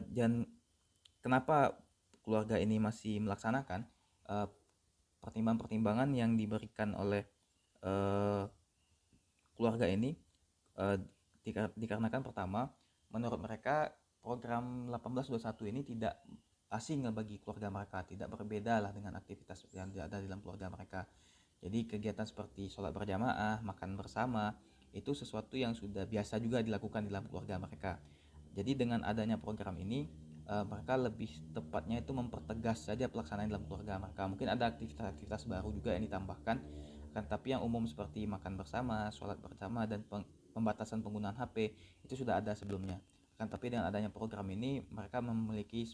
[SPEAKER 1] Dan kenapa keluarga ini masih melaksanakan pertimbangan-pertimbangan yang diberikan oleh keluarga ini dikarenakan pertama, menurut mereka program 1821 ini tidak asing bagi keluarga mereka, tidak berbeda lah dengan aktivitas yang ada di dalam keluarga mereka. Jadi kegiatan seperti sholat berjamaah, makan bersama, itu sesuatu yang sudah biasa juga dilakukan di dalam keluarga mereka. Jadi dengan adanya program ini, mereka lebih tepatnya itu mempertegas saja pelaksanaan dalam keluarga mereka. Mungkin ada aktivitas-aktivitas baru juga yang ditambahkan, kan, tapi yang umum seperti makan bersama, sholat bersama, dan pembatasan penggunaan HP itu sudah ada sebelumnya. Kan, tapi dengan adanya program ini mereka memiliki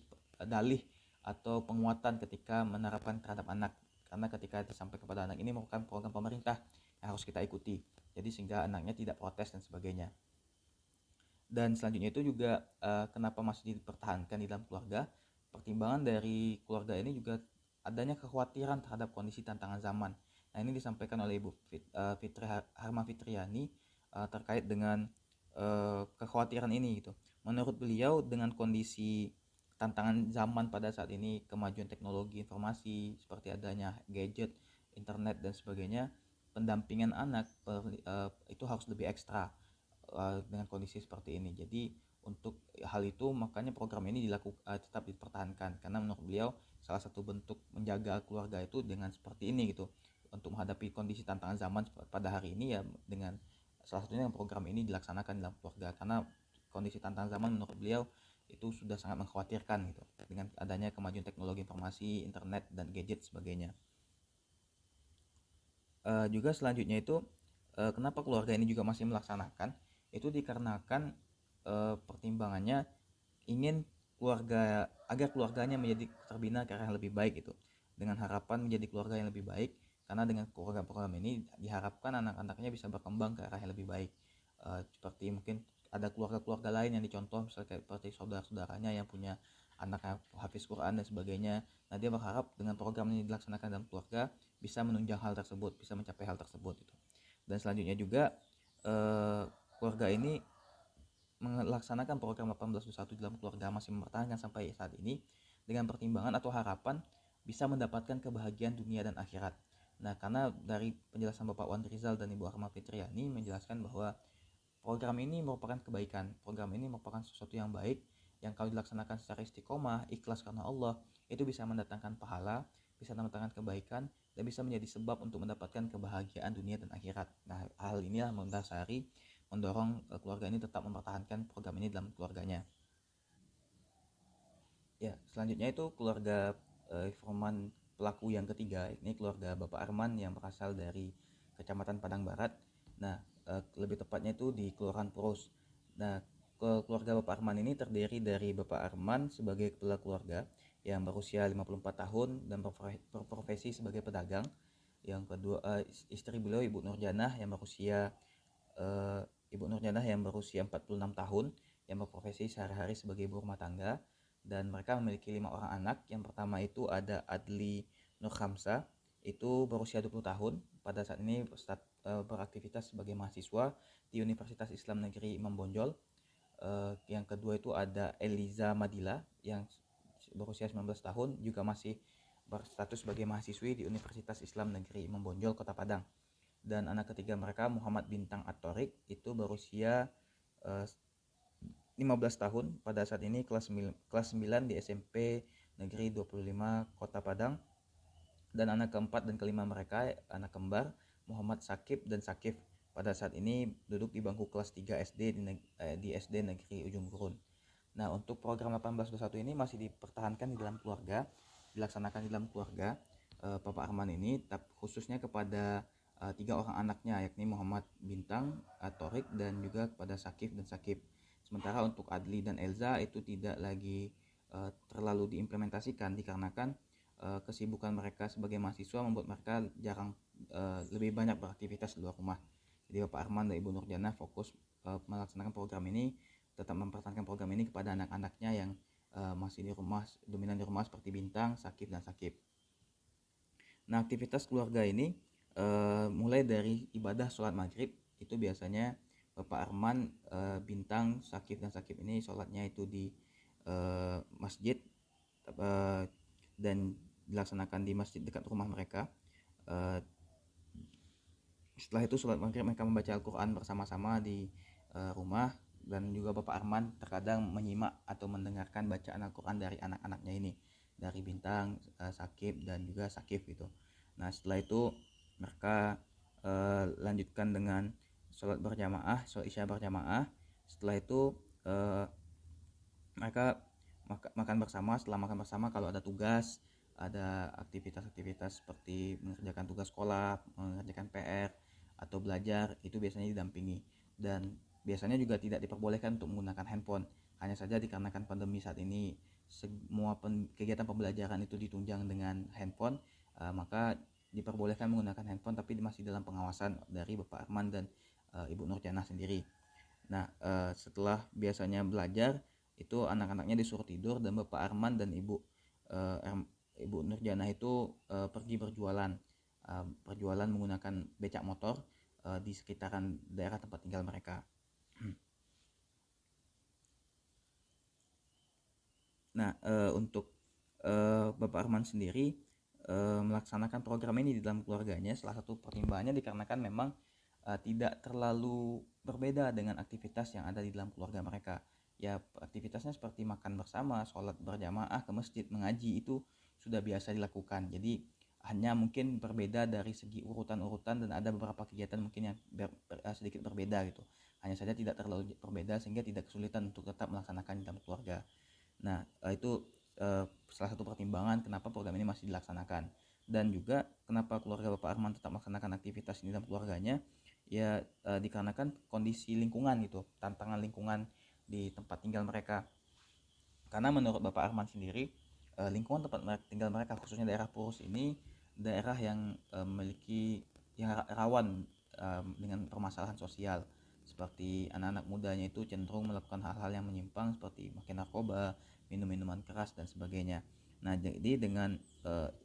[SPEAKER 1] dalih atau penguatan ketika menerapkan terhadap anak, karena ketika disampaikan kepada anak ini merupakan program pemerintah yang harus kita ikuti, jadi sehingga anaknya tidak protes dan sebagainya. Dan selanjutnya itu juga kenapa masih dipertahankan di dalam keluarga, pertimbangan dari keluarga ini juga adanya kekhawatiran terhadap kondisi tantangan zaman. Nah, ini disampaikan oleh Ibu Harma Fitriani terkait dengan kekhawatiran ini gitu. Menurut beliau, dengan kondisi tantangan zaman pada saat ini, kemajuan teknologi informasi seperti adanya gadget, internet dan sebagainya, pendampingan anak itu harus lebih ekstra. dengan kondisi seperti ini. Jadi untuk hal itu makanya program ini tetap dipertahankan, karena menurut beliau salah satu bentuk menjaga keluarga itu dengan seperti ini gitu, untuk menghadapi kondisi tantangan zaman pada hari ini ya, dengan salah satunya program ini dilaksanakan dalam keluarga, karena kondisi tantangan zaman menurut beliau itu sudah sangat mengkhawatirkan gitu, dengan adanya kemajuan teknologi informasi, internet dan gadget sebagainya. Juga selanjutnya itu kenapa keluarga ini juga masih melaksanakan, itu dikarenakan pertimbangannya ingin agar keluarganya menjadi terbina ke arah yang lebih baik gitu, dengan harapan menjadi keluarga yang lebih baik, karena dengan program-program ini diharapkan anak-anaknya bisa berkembang ke arah yang lebih baik. Seperti mungkin ada keluarga-keluarga lain yang dicontoh, misalnya seperti saudara-saudaranya yang punya anak hafiz Quran dan sebagainya. Nah, dia berharap dengan program ini dilaksanakan dalam keluarga bisa menunjang hal tersebut, bisa mencapai hal tersebut gitu. Dan selanjutnya juga keluarga ini melaksanakan program 1821 dalam keluarga masih mempertahankan sampai saat ini dengan pertimbangan atau harapan bisa mendapatkan kebahagiaan dunia dan akhirat. Nah, karena dari penjelasan Bapak Wan Rizal dan Ibu Ahmad Fitriani menjelaskan bahwa program ini merupakan kebaikan, program ini merupakan sesuatu yang baik, yang kalau dilaksanakan secara istiqomah, ikhlas karena Allah, itu bisa mendatangkan pahala, bisa mendatangkan kebaikan, dan bisa menjadi sebab untuk mendapatkan kebahagiaan dunia dan akhirat. Nah, hal inilah mendorong keluarga ini tetap mempertahankan program ini dalam keluarganya. Ya, selanjutnya itu keluarga informan pelaku yang ketiga, ini keluarga Bapak Arman yang berasal dari Kecamatan Padang Barat. Nah, lebih tepatnya itu di Kelurahan Puros. Nah, keluarga Bapak Arman ini terdiri dari Bapak Arman sebagai kepala keluarga yang berusia 54 tahun dan berprofesi sebagai pedagang. Yang kedua, istri beliau Ibu Nurjanah yang berusia Ibu Nurjanah yang berusia 46 tahun yang berprofesi sehari-hari sebagai ibu rumah tangga, dan mereka memiliki 5 orang anak. Yang pertama itu ada Adli Nur Khamsa, itu berusia 20 tahun, pada saat ini beraktivitas sebagai mahasiswa di Universitas Islam Negeri Imam Bonjol. Yang kedua itu ada Eliza Madila yang berusia 19 tahun, juga masih berstatus sebagai mahasiswi di Universitas Islam Negeri Imam Bonjol, Kota Padang. Dan anak ketiga mereka Muhammad Bintang Atorik, itu berusia 15 tahun, pada saat ini kelas 9 di SMP Negeri 25 Kota Padang. Dan anak keempat dan kelima mereka anak kembar Muhammad Sakib dan Sakif, pada saat ini duduk di bangku kelas 3 SD di SD Negeri Ujung Gurun. Nah, untuk program 1821 ini masih dipertahankan di dalam keluarga, dilaksanakan di dalam keluarga Bapak Arman ini, khususnya kepada 3 orang anaknya, yakni Muhammad Bintang, Torik, dan juga kepada Sakif dan Sakib. Sementara untuk Adli dan Elza itu tidak lagi terlalu diimplementasikan, dikarenakan kesibukan mereka sebagai mahasiswa membuat mereka jarang lebih banyak beraktivitas di luar rumah. Jadi Bapak Arman dan Ibu Nurjana fokus melaksanakan program ini, tetap mempertahankan program ini kepada anak-anaknya yang masih di rumah, dominan di rumah, seperti Bintang, Sakif, dan Sakib. Nah, aktivitas keluarga ini mulai dari ibadah sholat maghrib, itu biasanya Bapak Arman, Bintang, Sakif, dan Sakib ini sholatnya itu di masjid, dan dilaksanakan di masjid dekat rumah mereka. Setelah itu sholat maghrib mereka membaca Al-Quran bersama-sama di rumah, dan juga Bapak Arman terkadang menyimak atau mendengarkan bacaan Al-Quran dari anak-anaknya ini, dari Bintang, Sakib, dan juga Sakif gitu. Nah, setelah itu mereka lanjutkan dengan sholat berjamaah, sholat isya berjamaah. Setelah itu mereka makan bersama. Setelah makan bersama, kalau ada tugas, ada aktivitas-aktivitas seperti mengerjakan tugas sekolah, mengerjakan PR, atau belajar, itu biasanya didampingi. Dan biasanya juga tidak diperbolehkan untuk menggunakan handphone. Hanya saja dikarenakan pandemi saat ini semua kegiatan pembelajaran itu ditunjang dengan handphone, maka diperbolehkan menggunakan handphone, tapi masih dalam pengawasan dari Bapak Arman dan Ibu Nurjanah sendiri. Nah, setelah biasanya belajar, itu anak-anaknya disuruh tidur, dan Bapak Arman dan Ibu Nurjanah itu pergi berjualan menggunakan becak motor di sekitaran daerah tempat tinggal mereka. Nah, untuk Bapak Arman sendiri melaksanakan program ini di dalam keluarganya, salah satu pertimbangannya dikarenakan memang tidak terlalu berbeda dengan aktivitas yang ada di dalam keluarga mereka. Ya, aktivitasnya seperti makan bersama, sholat berjamaah, ke masjid, mengaji, itu sudah biasa dilakukan. Jadi hanya mungkin berbeda dari segi urutan-urutan, dan ada beberapa kegiatan mungkin yang sedikit berbeda gitu. Hanya saja tidak terlalu berbeda sehingga tidak kesulitan untuk tetap melaksanakan dalam keluarga. Nah, itu salah satu pertimbangan kenapa program ini masih dilaksanakan. Dan juga kenapa keluarga Bapak Arman tetap melaksanakan aktivitas ini dalam keluarganya, ya dikarenakan kondisi lingkungan gitu, tantangan lingkungan di tempat tinggal mereka. Karena menurut Bapak Arman sendiri, lingkungan tempat tinggal mereka, khususnya daerah Purus ini, daerah yang memiliki yang rawan dengan permasalahan sosial, seperti anak-anak mudanya itu cenderung melakukan hal-hal yang menyimpang seperti makan narkoba, minum minuman keras dan sebagainya. Nah, jadi dengan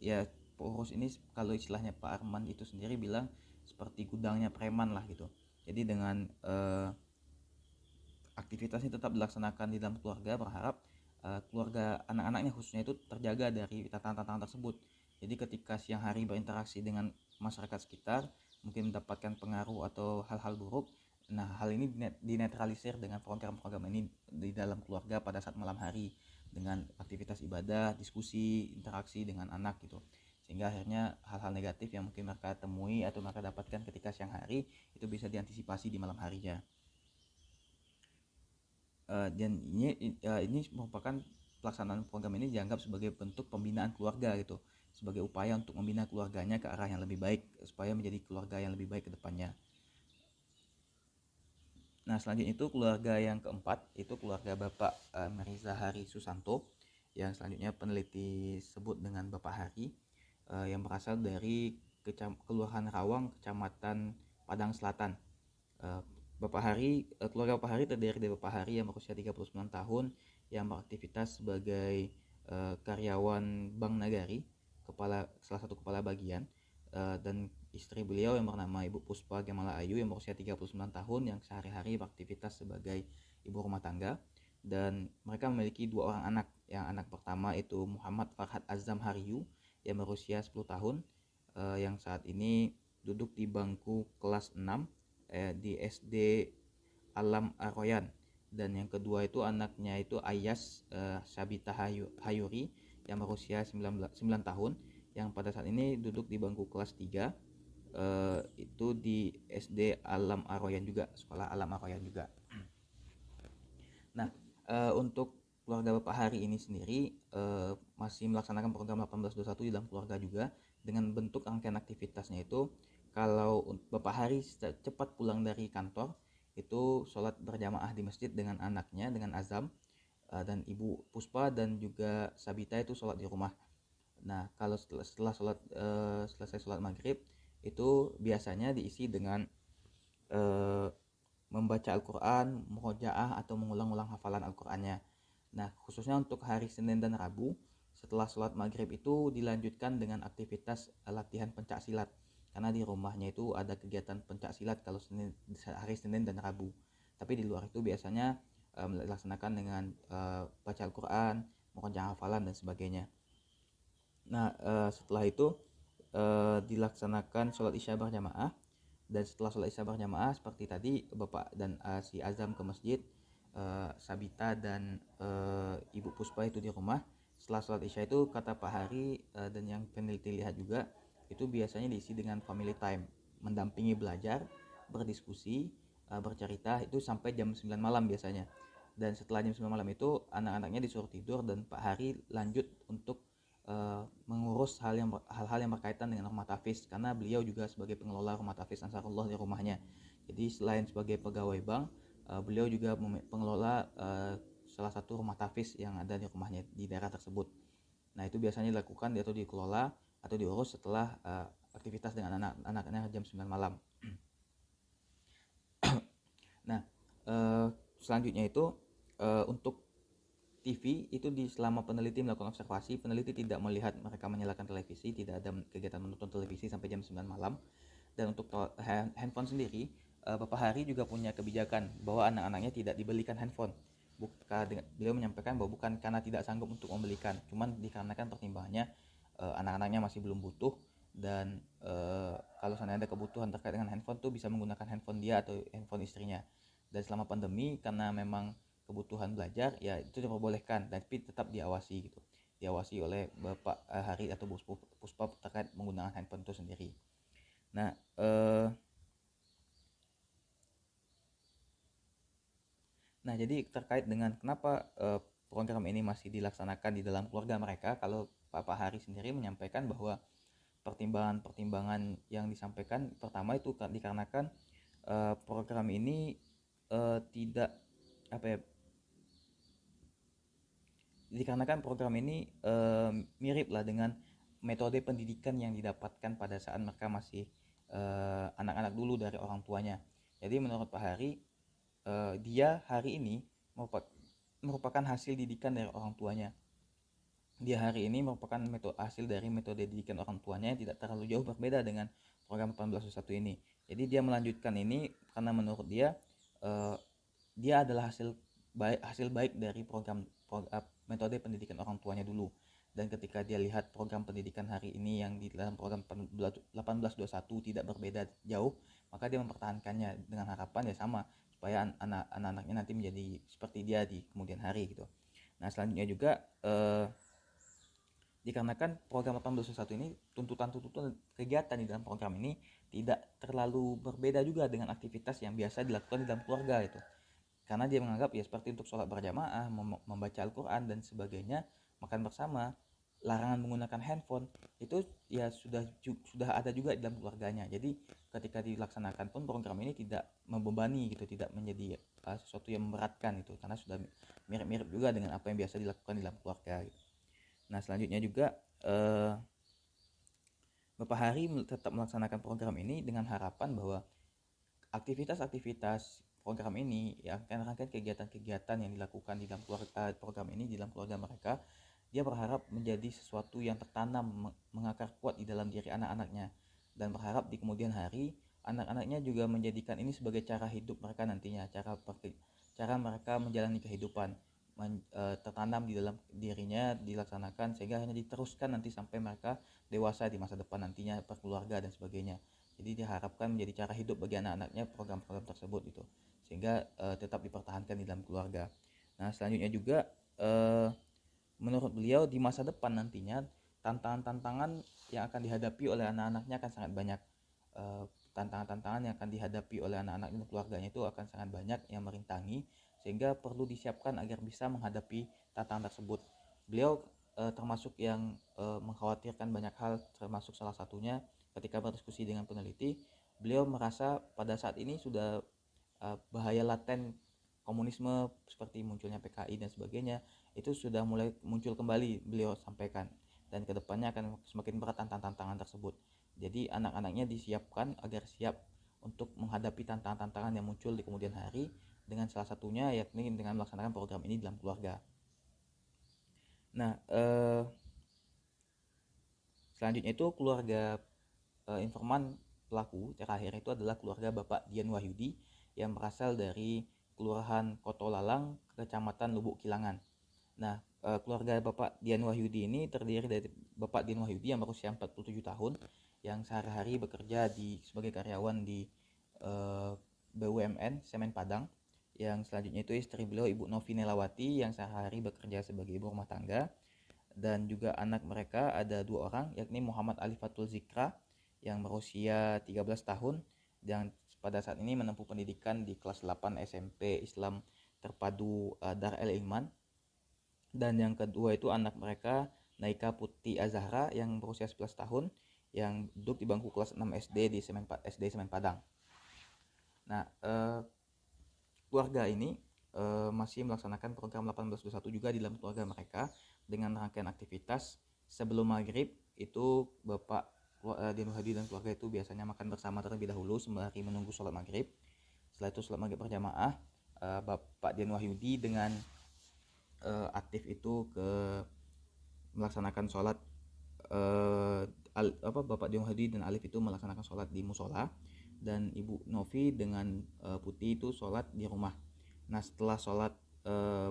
[SPEAKER 1] ya Purus ini, kalau istilahnya Pak Arman itu sendiri bilang seperti gudangnya preman lah gitu. Jadi dengan aktivitasnya tetap dilaksanakan di dalam keluarga, berharap keluarga anak-anaknya khususnya itu terjaga dari tantangan-tantangan tersebut. Jadi ketika siang hari berinteraksi dengan masyarakat sekitar, mungkin mendapatkan pengaruh atau hal-hal buruk. Nah, hal ini dinetralisir dengan program-program ini di dalam keluarga pada saat malam hari, dengan aktivitas ibadah, diskusi, interaksi dengan anak gitu. Sehingga akhirnya hal-hal negatif yang mungkin mereka temui atau mereka dapatkan ketika siang hari itu bisa diantisipasi di malam harinya. Dan ini merupakan pelaksanaan program ini dianggap sebagai bentuk pembinaan keluarga gitu, sebagai upaya untuk membina keluarganya ke arah yang lebih baik, supaya menjadi keluarga yang lebih baik ke depannya. Nah, selanjutnya itu keluarga yang keempat, itu keluarga Bapak Mirza Hari Susanto, yang selanjutnya peneliti sebut dengan Bapak Hari, yang berasal dari Kelurahan Rawang, Kecamatan Padang Selatan. Bapak Hari, keluarga Bapak Hari terdiri dari Bapak Hari yang berusia 39 tahun, yang beraktivitas sebagai karyawan Bank Nagari, salah satu kepala bagian, dan istri beliau yang bernama Ibu Puspa Gemala Ayu yang berusia 39 tahun, yang sehari-hari beraktivitas sebagai ibu rumah tangga. Dan mereka memiliki dua orang anak. Yang anak pertama itu Muhammad Farhad Azam Hariyu yang berusia 10 tahun, yang saat ini duduk di bangku kelas 6 di SD Alam Aroyan. Dan yang kedua itu anaknya itu Ayas Sabita Hayuri yang berusia 9 tahun, yang pada saat ini duduk di bangku kelas 3, itu di SD Alam Aroyan juga, sekolah Alam Aroyan juga. Nah, untuk keluarga Bapak Hari ini sendiri masih melaksanakan program 1821 di dalam keluarga juga, dengan bentuk rangkaian aktivitasnya itu, kalau Bapak Hari cepat pulang dari kantor itu sholat berjamaah di masjid dengan anaknya, dengan Azam, dan Ibu Puspa dan juga Sabita itu sholat di rumah. Nah, kalau setelah selesai sholat maghrib itu biasanya diisi dengan membaca Al-Quran, murojaah atau mengulang-ulang hafalan Al-Qurannya. Nah, khususnya untuk hari Senin dan Rabu, setelah sholat maghrib itu dilanjutkan dengan aktivitas latihan pencak silat, karena di rumahnya itu ada kegiatan pencak silat kalau hari Senin dan Rabu. Tapi di luar itu biasanya dilaksanakan dengan baca Al-Quran, murojaah hafalan dan sebagainya. Nah, setelah itu dilaksanakan sholat isya berjamaah. Dan setelah sholat isya berjamaah seperti tadi, Bapak dan si Azam ke masjid, Sabita dan Ibu Puspa itu di rumah. Setelah sholat isya itu, kata Pak Hari dan yang peneliti lihat juga, itu biasanya diisi dengan family time, mendampingi belajar, berdiskusi, bercerita, itu sampai jam 9 malam biasanya. Dan setelah jam 9 malam itu anak-anaknya disuruh tidur, dan Pak Hari lanjut untuk mengurus hal-hal yang berkaitan dengan rumah tahfiz, karena beliau juga sebagai pengelola rumah tahfiz Ansarullah di rumahnya. Jadi selain sebagai pegawai bank, beliau juga pengelola salah satu rumah tahfiz yang ada di rumahnya di daerah tersebut. Nah, itu biasanya dilakukan atau dikelola atau diurus setelah aktivitas dengan anak-anaknya jam 9 malam. Nah, selanjutnya itu untuk TV itu, selama peneliti melakukan observasi, peneliti tidak melihat mereka menyalakan televisi, tidak ada kegiatan menonton televisi sampai jam 9 malam. Dan untuk handphone sendiri, Bapak Hari juga punya kebijakan bahwa anak-anaknya tidak dibelikan handphone. Beliau menyampaikan bahwa bukan karena tidak sanggup untuk membelikan, cuman dikarenakan pertimbangannya anak-anaknya masih belum butuh, dan kalau seandainya ada kebutuhan terkait dengan handphone tuh bisa menggunakan handphone dia atau handphone istrinya. Dan selama pandemi karena memang kebutuhan belajar ya itu diperbolehkan, tapi tetap diawasi gitu, diawasi oleh Bapak Hari atau Puspa terkait menggunakan handphone itu sendiri. Nah, jadi terkait dengan kenapa program ini masih dilaksanakan di dalam keluarga mereka, kalau Bapak Hari sendiri menyampaikan bahwa pertimbangan-pertimbangan yang disampaikan pertama itu dikarenakan program ini tidak apa ya, dikarenakan program ini mirip lah dengan metode pendidikan yang didapatkan pada saat mereka masih anak-anak dulu dari orang tuanya. Jadi menurut Pak Hari, dia hari ini merupakan hasil didikan dari orang tuanya. Dia hari ini merupakan hasil dari metode didikan orang tuanya yang tidak terlalu jauh berbeda dengan program 1821 ini. Jadi dia melanjutkan ini karena menurut dia dia adalah hasil baik dari metode pendidikan orang tuanya dulu. Dan ketika dia lihat program pendidikan hari ini yang di dalam program 1821 tidak berbeda jauh, maka dia mempertahankannya dengan harapan ya sama, supaya anak-anaknya nanti menjadi seperti dia di kemudian hari gitu. Nah, selanjutnya juga dikarenakan program 1821 ini tuntutan kegiatan di dalam program ini tidak terlalu berbeda juga dengan aktivitas yang biasa dilakukan di dalam keluarga itu. Karena dia menganggap ya seperti untuk sholat berjamaah, membaca Al-Quran dan sebagainya, makan bersama, larangan menggunakan handphone itu ya sudah ada juga di dalam keluarganya. Jadi ketika dilaksanakan pun program ini tidak membebani gitu, tidak menjadi sesuatu yang memberatkan itu, karena sudah mirip-mirip juga dengan apa yang biasa dilakukan di dalam keluarga gitu. Nah, selanjutnya juga Bapak Hari tetap melaksanakan program ini dengan harapan bahwa aktivitas-aktivitas program ini ya rangkaian kegiatan-kegiatan yang dilakukan di dalam program ini di dalam keluarga mereka, dia berharap menjadi sesuatu yang tertanam, mengakar kuat di dalam diri anak-anaknya, dan berharap di kemudian hari anak-anaknya juga menjadikan ini sebagai cara hidup mereka nantinya, cara mereka menjalani kehidupan, tertanam di dalam dirinya, dilaksanakan sehingga hanya diteruskan nanti sampai mereka dewasa di masa depan nantinya, berkeluarga dan sebagainya. Jadi diharapkan menjadi cara hidup bagi anak-anaknya program-program tersebut itu, sehingga tetap dipertahankan di dalam keluarga. Nah, selanjutnya juga menurut beliau di masa depan nantinya tantangan-tantangan yang akan dihadapi oleh anak-anaknya akan sangat banyak. Tantangan-tantangan yang akan dihadapi oleh anak-anak dan keluarganya itu akan sangat banyak yang merintangi, sehingga perlu disiapkan agar bisa menghadapi tantangan tersebut. Beliau termasuk yang mengkhawatirkan banyak hal, termasuk salah satunya ketika berdiskusi dengan peneliti, beliau merasa pada saat ini sudah bahaya laten komunisme seperti munculnya PKI dan sebagainya itu sudah mulai muncul kembali, beliau sampaikan, dan kedepannya akan semakin berat tantangan-tantangan tersebut. Jadi anak-anaknya disiapkan agar siap untuk menghadapi tantangan-tantangan yang muncul di kemudian hari, dengan salah satunya yakni dengan melaksanakan program ini dalam keluarga. Nah, selanjutnya itu keluarga informan pelaku terakhir itu adalah keluarga Bapak Dian Wahyudi yang berasal dari Kelurahan Kotolalang, Kecamatan Lubuk Kilangan. Nah, keluarga Bapak Dian Wahyudi ini terdiri dari Bapak Dian Wahyudi yang berusia 47 tahun, yang sehari-hari bekerja sebagai karyawan di BUMN Semen Padang. Yang selanjutnya itu istri beliau Ibu Novi Nelawati yang sehari-hari bekerja sebagai ibu rumah tangga. Dan juga anak mereka ada 2 orang, yakni Muhammad Alifatul Zikra yang berusia 13 tahun dan pada saat ini menempuh pendidikan di kelas 8 SMP Islam Terpadu Dar El Iman. Dan yang kedua itu anak mereka Naika Putih Azahra yang berusia 11 tahun yang duduk di bangku kelas 6 SD di SD Semen Padang. Nah, keluarga ini masih melaksanakan program 1821 juga di dalam keluarga mereka dengan rangkaian aktivitas. Sebelum maghrib itu Bapak Dian Wahyudi dan keluarga itu biasanya makan bersama terlebih dahulu sembari menunggu sholat maghrib. Setelah itu sholat maghrib berjamaah, Bapak Dian Wahyudi dengan aktif itu melaksanakan sholat, Bapak Dian Wahyudi dan Alif itu melaksanakan sholat di musola, dan Ibu Novi dengan Putih itu sholat di rumah. Nah, setelah sholat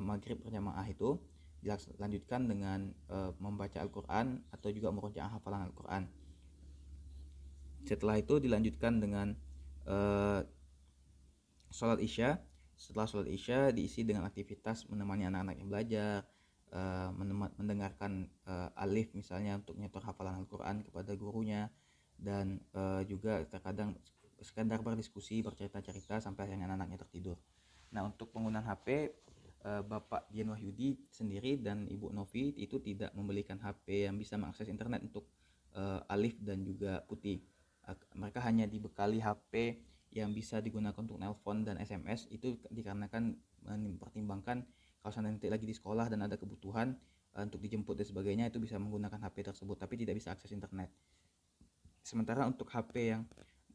[SPEAKER 1] maghrib berjamaah itu dilanjutkan dengan membaca Al-Quran atau juga merujaah hafalan Al-Quran. Setelah itu dilanjutkan dengan sholat isya. Setelah sholat isya diisi dengan aktivitas menemani anak-anak yang belajar, mendengarkan alif misalnya untuk nyetor hafalan Al-Quran kepada gurunya, dan juga terkadang sekedar berdiskusi, bercerita-cerita sampai akhirnya anak-anaknya tertidur. Nah, untuk penggunaan HP, Bapak Dian Wahyudi sendiri dan Ibu Novi itu tidak membelikan HP yang bisa mengakses internet untuk Alif dan juga Putih. Mereka hanya dibekali HP yang bisa digunakan untuk nelpon dan SMS. Itu dikarenakan mempertimbangkan kalau nanti lagi di sekolah dan ada kebutuhan untuk dijemput dan sebagainya, itu bisa menggunakan HP tersebut, tapi tidak bisa akses internet. Sementara untuk HP yang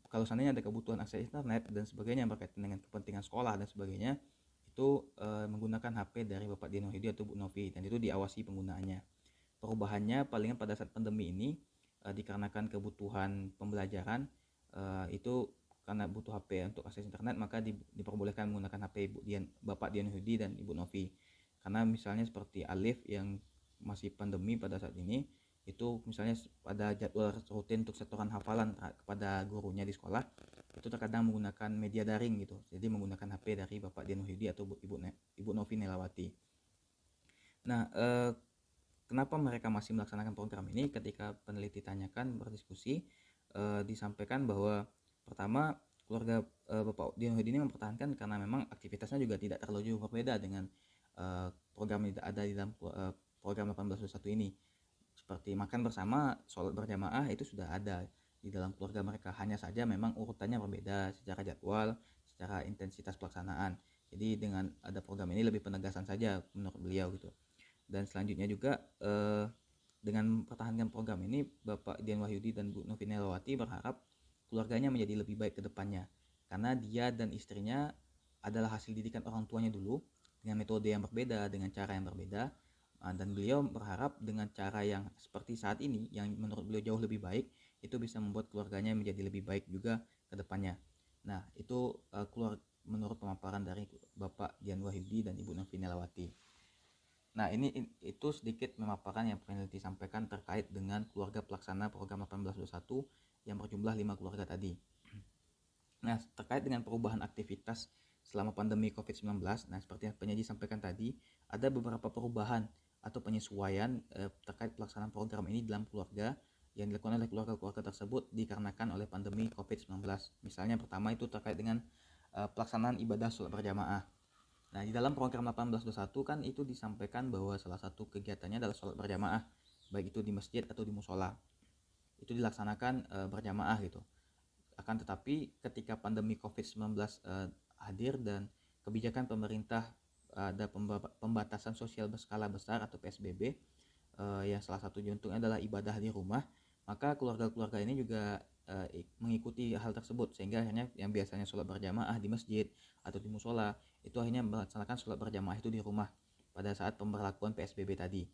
[SPEAKER 1] kalau seandainya ada kebutuhan akses internet dan sebagainya berkaitan dengan kepentingan sekolah dan sebagainya, itu menggunakan HP dari Bapak Dian Wahyudi atau Bu Novi, dan itu diawasi penggunaannya. Perubahannya palingan pada saat pandemi ini dikarenakan kebutuhan pembelajaran, itu karena butuh HP untuk akses internet, maka diperbolehkan menggunakan HP Bapak Dian Wahyudi dan Ibu Novi. Karena misalnya seperti Alif yang masih pandemi pada saat ini, itu misalnya pada jadwal rutin untuk setoran hafalan kepada gurunya di sekolah, itu terkadang menggunakan media daring gitu, jadi menggunakan HP dari Bapak Dian Wahyudi atau Ibu Novi Nelawati. Nah, kenapa mereka masih melaksanakan program ini? Ketika peneliti tanyakan, berdiskusi, disampaikan bahwa pertama, keluarga Bapak Dian Wahyudi ini mempertahankan karena memang aktivitasnya juga tidak terlalu jauh berbeda dengan program yang ada di dalam program 1821 ini. Seperti makan bersama, sholat berjamaah itu sudah ada di dalam keluarga mereka, hanya saja memang urutannya berbeda secara jadwal, secara intensitas pelaksanaan. Jadi dengan ada program ini lebih penegasan saja menurut beliau gitu. Dan selanjutnya juga dengan mempertahankan program ini, Bapak Dian Wahyudi dan Bu Novi Nelawati berharap keluarganya menjadi lebih baik ke depannya, karena dia dan istrinya adalah hasil didikan orang tuanya dulu dengan metode yang berbeda, dengan cara yang berbeda, dan beliau berharap dengan cara yang seperti saat ini yang menurut beliau jauh lebih baik, itu bisa membuat keluarganya menjadi lebih baik juga ke depannya. Nah, itu keluar menurut pemaparan dari Bapak Dian Wahyudi dan Ibu Novi Nelawati. Nah, itu sedikit memaparkan yang peneliti sampaikan terkait dengan keluarga pelaksana program 1821 yang berjumlah 5 keluarga tadi. Nah, terkait dengan perubahan aktivitas selama pandemi COVID-19, nah seperti yang penyaji sampaikan tadi, ada beberapa perubahan atau penyesuaian terkait pelaksanaan program ini dalam keluarga yang dilakukan oleh keluarga-keluarga tersebut dikarenakan oleh pandemi COVID-19. Misalnya pertama itu terkait dengan pelaksanaan ibadah sholat berjamaah. Nah, di dalam program 1821 kan itu disampaikan bahwa salah satu kegiatannya adalah sholat berjamaah, baik itu di masjid atau di musola. Itu dilaksanakan berjamaah gitu. Akan tetapi ketika pandemi COVID-19 hadir dan kebijakan pemerintah ada pembatasan sosial berskala besar atau PSBB, yang salah satu contohnya adalah ibadah di rumah, maka keluarga-keluarga ini juga mengikuti hal tersebut, sehingga akhirnya yang biasanya sholat berjamaah di masjid atau di musola, itu akhirnya melaksanakan sholat berjamaah itu di rumah pada saat pemberlakuan PSBB tadi.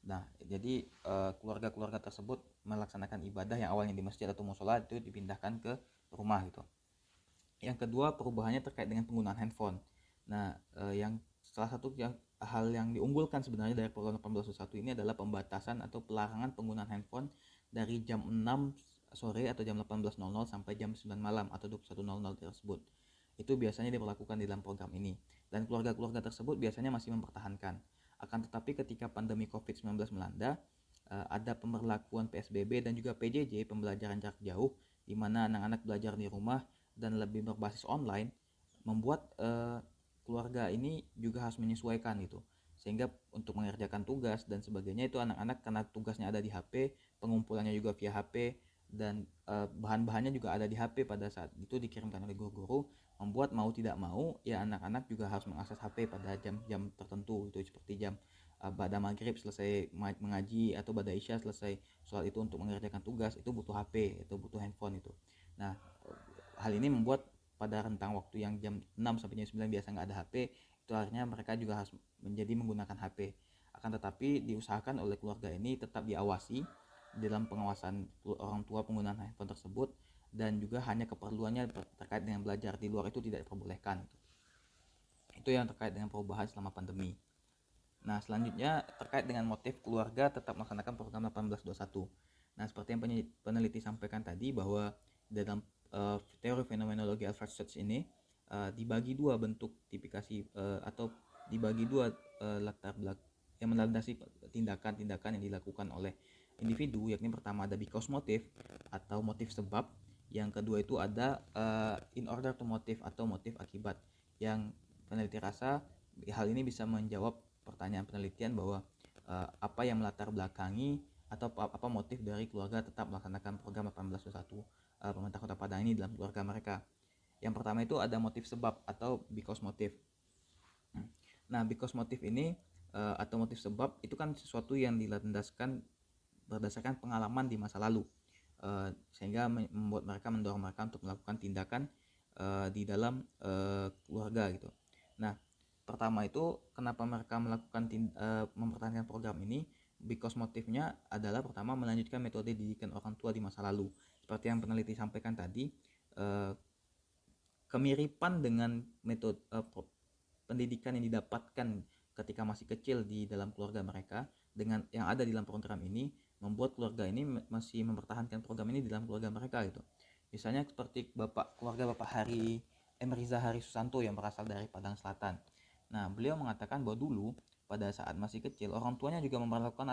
[SPEAKER 1] Nah, jadi keluarga-keluarga tersebut melaksanakan ibadah yang awalnya di masjid atau musola itu dipindahkan ke rumah gitu. Yang kedua, perubahannya terkait dengan penggunaan handphone. Nah, yang salah satu hal yang diunggulkan sebenarnya dari program 1821 ini adalah pembatasan atau pelarangan penggunaan handphone dari jam 6 sore atau jam 18.00 sampai jam 9 malam atau 21.00 tersebut. Itu biasanya diberlakukan di dalam program ini, dan keluarga-keluarga tersebut biasanya masih mempertahankan. Akan tetapi ketika pandemi COVID-19 melanda, ada pemberlakuan PSBB dan juga PJJ, pembelajaran jarak jauh, di mana anak-anak belajar di rumah dan lebih berbasis online, membuat keluarga ini juga harus menyesuaikan gitu, sehingga untuk mengerjakan tugas dan sebagainya itu anak-anak karena tugasnya ada di HP, pengumpulannya juga via HP, dan bahan-bahannya juga ada di HP pada saat itu dikirimkan oleh guru-guru, membuat mau tidak mau ya anak-anak juga harus mengakses HP pada jam-jam tertentu, itu seperti jam pada maghrib selesai mengaji atau pada isya selesai sholat itu untuk mengerjakan tugas, itu butuh HP, itu butuh handphone itu. Nah, hal ini membuat pada rentang waktu yang jam 6 sampai jam 9 biasa nggak ada HP, itu akhirnya mereka juga harus menjadi menggunakan HP. Akan tetapi diusahakan oleh keluarga ini tetap diawasi dalam pengawasan orang tua penggunaan handphone tersebut, dan juga hanya keperluannya terkait dengan belajar, di luar itu tidak diperbolehkan. Itu yang terkait dengan perubahan selama pandemi. Nah, selanjutnya terkait dengan motif keluarga tetap melaksanakan program 1821. Nah, seperti yang peneliti sampaikan tadi, bahwa dalam teori fenomenologi Alfred Schutz ini dibagi dua bentuk tipikasi atau dibagi dua latar belakang yang melandasi tindakan-tindakan yang dilakukan oleh individu, yakni pertama ada because motif atau motif sebab, yang kedua itu ada in order to motif atau motif akibat, yang peneliti rasa hal ini bisa menjawab pertanyaan penelitian bahwa apa yang melatar belakangi atau apa motif dari keluarga tetap melaksanakan program 1821 pemerintah Kota Padang ini dalam keluarga mereka. Yang pertama itu ada motif sebab atau because motif. Nah, because motif ini atau motif sebab itu kan sesuatu yang dilandaskan berdasarkan pengalaman di masa lalu, sehingga membuat mereka mendorong mereka untuk melakukan tindakan di dalam keluarga gitu. Nah, pertama itu kenapa mereka melakukan mempertahankan program ini, because motifnya adalah pertama melanjutkan metode didikan orang tua di masa lalu. Seperti yang peneliti sampaikan tadi, kemiripan dengan metode pendidikan yang didapatkan ketika masih kecil di dalam keluarga mereka dengan yang ada di dalam program ini membuat keluarga ini masih mempertahankan program ini di dalam keluarga mereka gitu. Misalnya seperti keluarga Bapak Hari Riza Hari Susanto yang berasal dari Padang Selatan. Nah, beliau mengatakan bahwa dulu pada saat masih kecil orang tuanya juga memperlakukan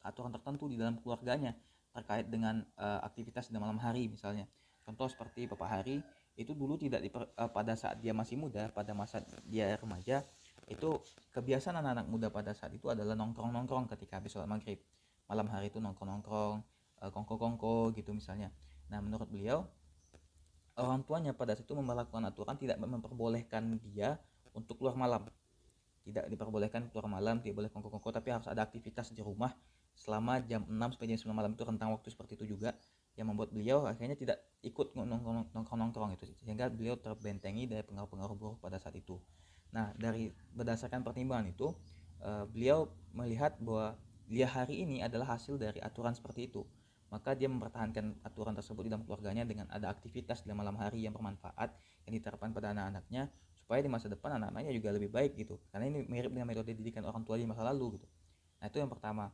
[SPEAKER 1] aturan tertentu di dalam keluarganya terkait dengan aktivitas di malam hari misalnya. Contoh seperti Bapak Hari itu dulu tidak pada saat dia masih muda, pada masa dia remaja, itu kebiasaan anak-anak muda pada saat itu adalah nongkrong-nongkrong ketika habis sholat maghrib. Malam hari itu nongkrong-nongkrong, kongko-kongko gitu misalnya. Nah, menurut beliau orang tuanya pada saat itu memperlakukan aturan tidak memperbolehkan dia untuk keluar malam. Tidak diperbolehkan keluar malam, tidak boleh kongko-kongko, tapi harus ada aktivitas di rumah selama jam 6 sampai jam 9 malam, itu rentang waktu seperti itu juga yang membuat beliau akhirnya tidak ikut nongkrong-nongkrong itu, sehingga beliau terbentengi dari pengaruh-pengaruh buruk pada saat itu. Nah, dari berdasarkan pertimbangan itu, beliau melihat bahwa dia hari ini adalah hasil dari aturan seperti itu. Maka dia mempertahankan aturan tersebut di dalam keluarganya dengan ada aktivitas di malam hari yang bermanfaat yang diterapkan pada anak-anaknya, supaya di masa depan anak-anaknya juga lebih baik gitu. Karena ini mirip dengan metode didikan orang tua di masa lalu gitu. Nah, itu yang pertama.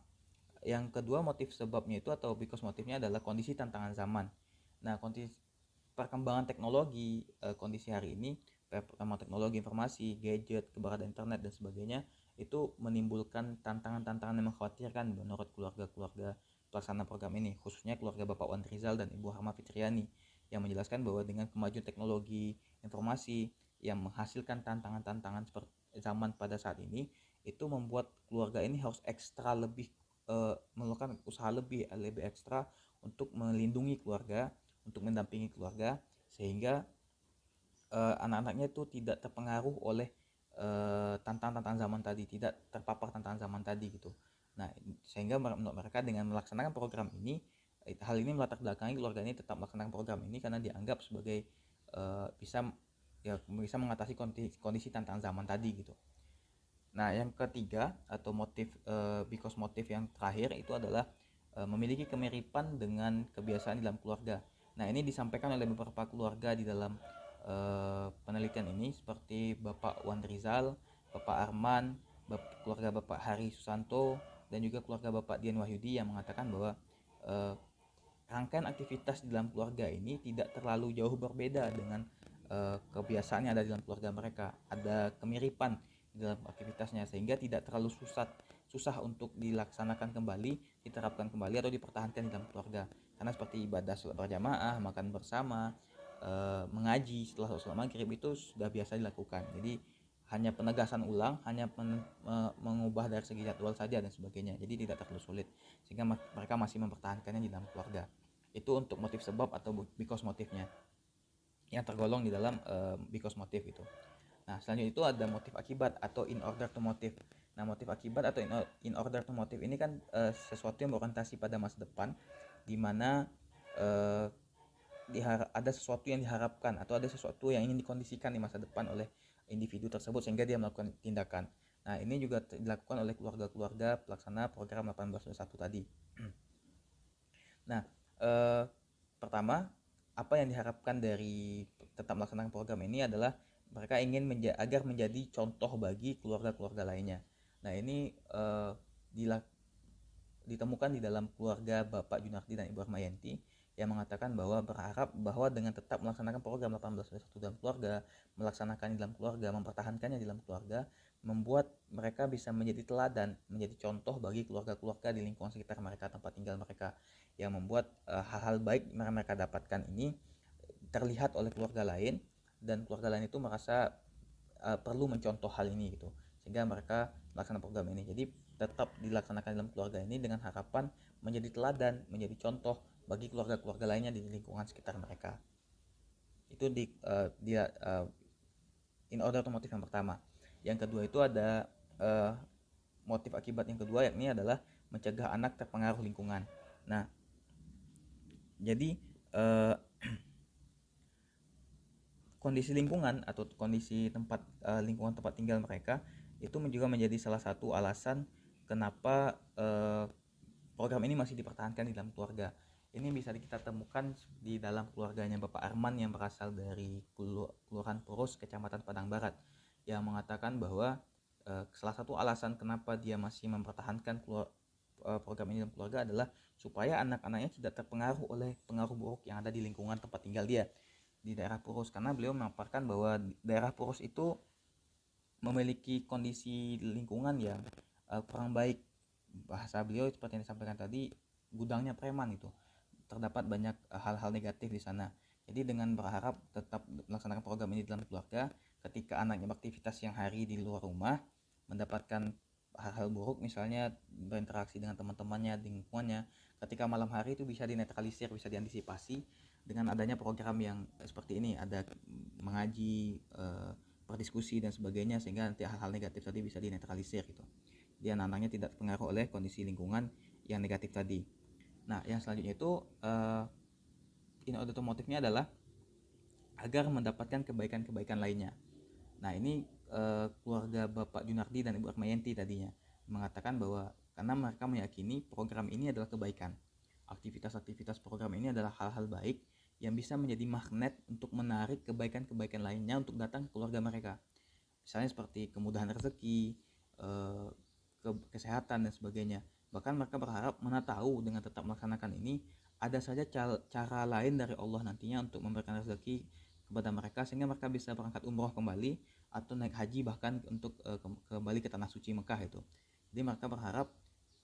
[SPEAKER 1] Yang kedua, motif sebabnya itu atau because motifnya adalah kondisi tantangan zaman. Nah, kondisi perkembangan teknologi, kondisi hari ini, perkembangan teknologi informasi, gadget, keberadaan internet dan sebagainya, itu menimbulkan tantangan-tantangan yang mengkhawatirkan menurut keluarga-keluarga pelaksana program ini, khususnya keluarga Bapak Wan Rizal dan Ibu Harma Fitriani, yang menjelaskan bahwa dengan kemajuan teknologi informasi yang menghasilkan tantangan-tantangan seperti zaman pada saat ini, itu membuat keluarga ini harus ekstra lebih melakukan usaha lebih ekstra untuk melindungi keluarga, untuk mendampingi keluarga, sehingga anak-anaknya itu tidak terpengaruh oleh tantangan-tantangan zaman tadi, tidak terpapar tantangan zaman tadi gitu. Nah, sehingga menurut mereka dengan melaksanakan program ini, hal ini melatar belakangi keluarga ini tetap melaksanakan program ini karena dianggap sebagai bisa mengatasi kondisi tantangan zaman tadi gitu. Nah, yang ketiga atau motif because motif yang terakhir itu adalah memiliki kemiripan dengan kebiasaan di dalam keluarga. Nah, ini disampaikan oleh beberapa keluarga di dalam penelitian ini seperti Bapak Wan Rizal, Bapak Arman, keluarga Bapak Hari Susanto, dan juga keluarga Bapak Dian Wahyudi yang mengatakan bahwa rangkaian aktivitas di dalam keluarga ini tidak terlalu jauh berbeda dengan kebiasaan yang ada di dalam keluarga mereka. Ada kemiripan di dalam aktivitasnya sehingga tidak terlalu susah untuk dilaksanakan kembali, diterapkan kembali atau dipertahankan di dalam keluarga. Karena seperti ibadah sholat berjamaah, makan bersama, mengaji setelah sholat maghrib itu sudah biasa dilakukan. Jadi hanya penegasan ulang, hanya mengubah dari segi jadwal saja dan sebagainya. Jadi tidak terlalu sulit sehingga mereka masih mempertahankannya di dalam keluarga. Itu untuk motif sebab atau because motifnya yang tergolong di dalam because motif itu. Nah, selanjutnya itu ada motif akibat atau in order to motif. Nah, motif akibat atau in order to motif ini kan sesuatu yang berorientasi pada masa depan, di mana ada sesuatu yang diharapkan atau ada sesuatu yang ingin dikondisikan di masa depan oleh individu tersebut sehingga dia melakukan tindakan. Nah, ini juga dilakukan oleh keluarga-keluarga pelaksana program 1821 tadi. Nah, pertama, apa yang diharapkan dari tetap melaksanakan program ini adalah mereka ingin agar menjadi contoh bagi keluarga-keluarga lainnya. Nah, ini ditemukan di dalam keluarga Bapak Junardi dan Ibu Rahmayanti yang mengatakan bahwa berharap bahwa dengan tetap melaksanakan program 1821 dalam keluarga, melaksanakannya dalam keluarga, mempertahankannya di dalam keluarga, membuat mereka bisa menjadi teladan, menjadi contoh bagi keluarga-keluarga di lingkungan sekitar mereka, tempat tinggal mereka, yang membuat hal-hal baik yang mereka dapatkan ini terlihat oleh keluarga lain, dan keluarga lain itu merasa perlu mencontoh hal ini gitu, sehingga mereka melaksanakan program ini. Jadi tetap dilaksanakan dalam keluarga ini dengan harapan menjadi teladan, menjadi contoh bagi keluarga-keluarga lainnya di lingkungan sekitar mereka. Itu in order to motif yang pertama. Yang kedua itu ada motif akibat yang kedua, yakni adalah mencegah anak terpengaruh lingkungan. Nah, jadi kondisi lingkungan atau kondisi tempat lingkungan tempat tinggal mereka itu juga menjadi salah satu alasan kenapa program ini masih dipertahankan di dalam keluarga. Ini bisa kita temukan di dalam keluarganya Bapak Arman yang berasal dari Kelurahan Puros, Kecamatan Padang Barat, yang mengatakan bahwa salah satu alasan kenapa dia masih mempertahankan program ini dalam keluarga adalah supaya anak-anaknya tidak terpengaruh oleh pengaruh buruk yang ada di lingkungan tempat tinggal dia di daerah Puros, karena beliau memaparkan bahwa daerah Puros itu memiliki kondisi lingkungan yang kurang baik. Bahasa beliau seperti yang disampaikan tadi, gudangnya preman itu. Terdapat banyak hal-hal negatif di sana. Jadi dengan berharap tetap melaksanakan program ini dalam keluarga, ketika anaknya beraktivitas siang hari di luar rumah, mendapatkan hal-hal buruk, misalnya berinteraksi dengan teman-temannya di lingkungannya, ketika malam hari itu bisa dinetralisir, bisa diantisipasi dengan adanya program yang seperti ini, ada mengaji, berdiskusi dan sebagainya, sehingga nanti hal-hal negatif tadi bisa dinetralisir gitu. Dia anak-anaknya tidak terpengaruh oleh kondisi lingkungan yang negatif tadi. Nah, yang selanjutnya itu in order to motifnya adalah agar mendapatkan kebaikan-kebaikan lainnya. Nah, ini keluarga Bapak Junardi dan Ibu Armayanti tadinya mengatakan bahwa karena mereka meyakini program ini adalah kebaikan. Aktivitas-aktivitas program ini adalah hal-hal baik yang bisa menjadi magnet untuk menarik kebaikan-kebaikan lainnya untuk datang ke keluarga mereka. Misalnya seperti kemudahan rezeki, kesehatan dan sebagainya. Bahkan mereka berharap mana tahu dengan tetap melaksanakan ini ada saja cara lain dari Allah nantinya untuk memberikan rezeki kepada mereka, sehingga mereka bisa berangkat umroh kembali atau naik haji, bahkan untuk kembali ke tanah suci Mekah itu. Jadi mereka berharap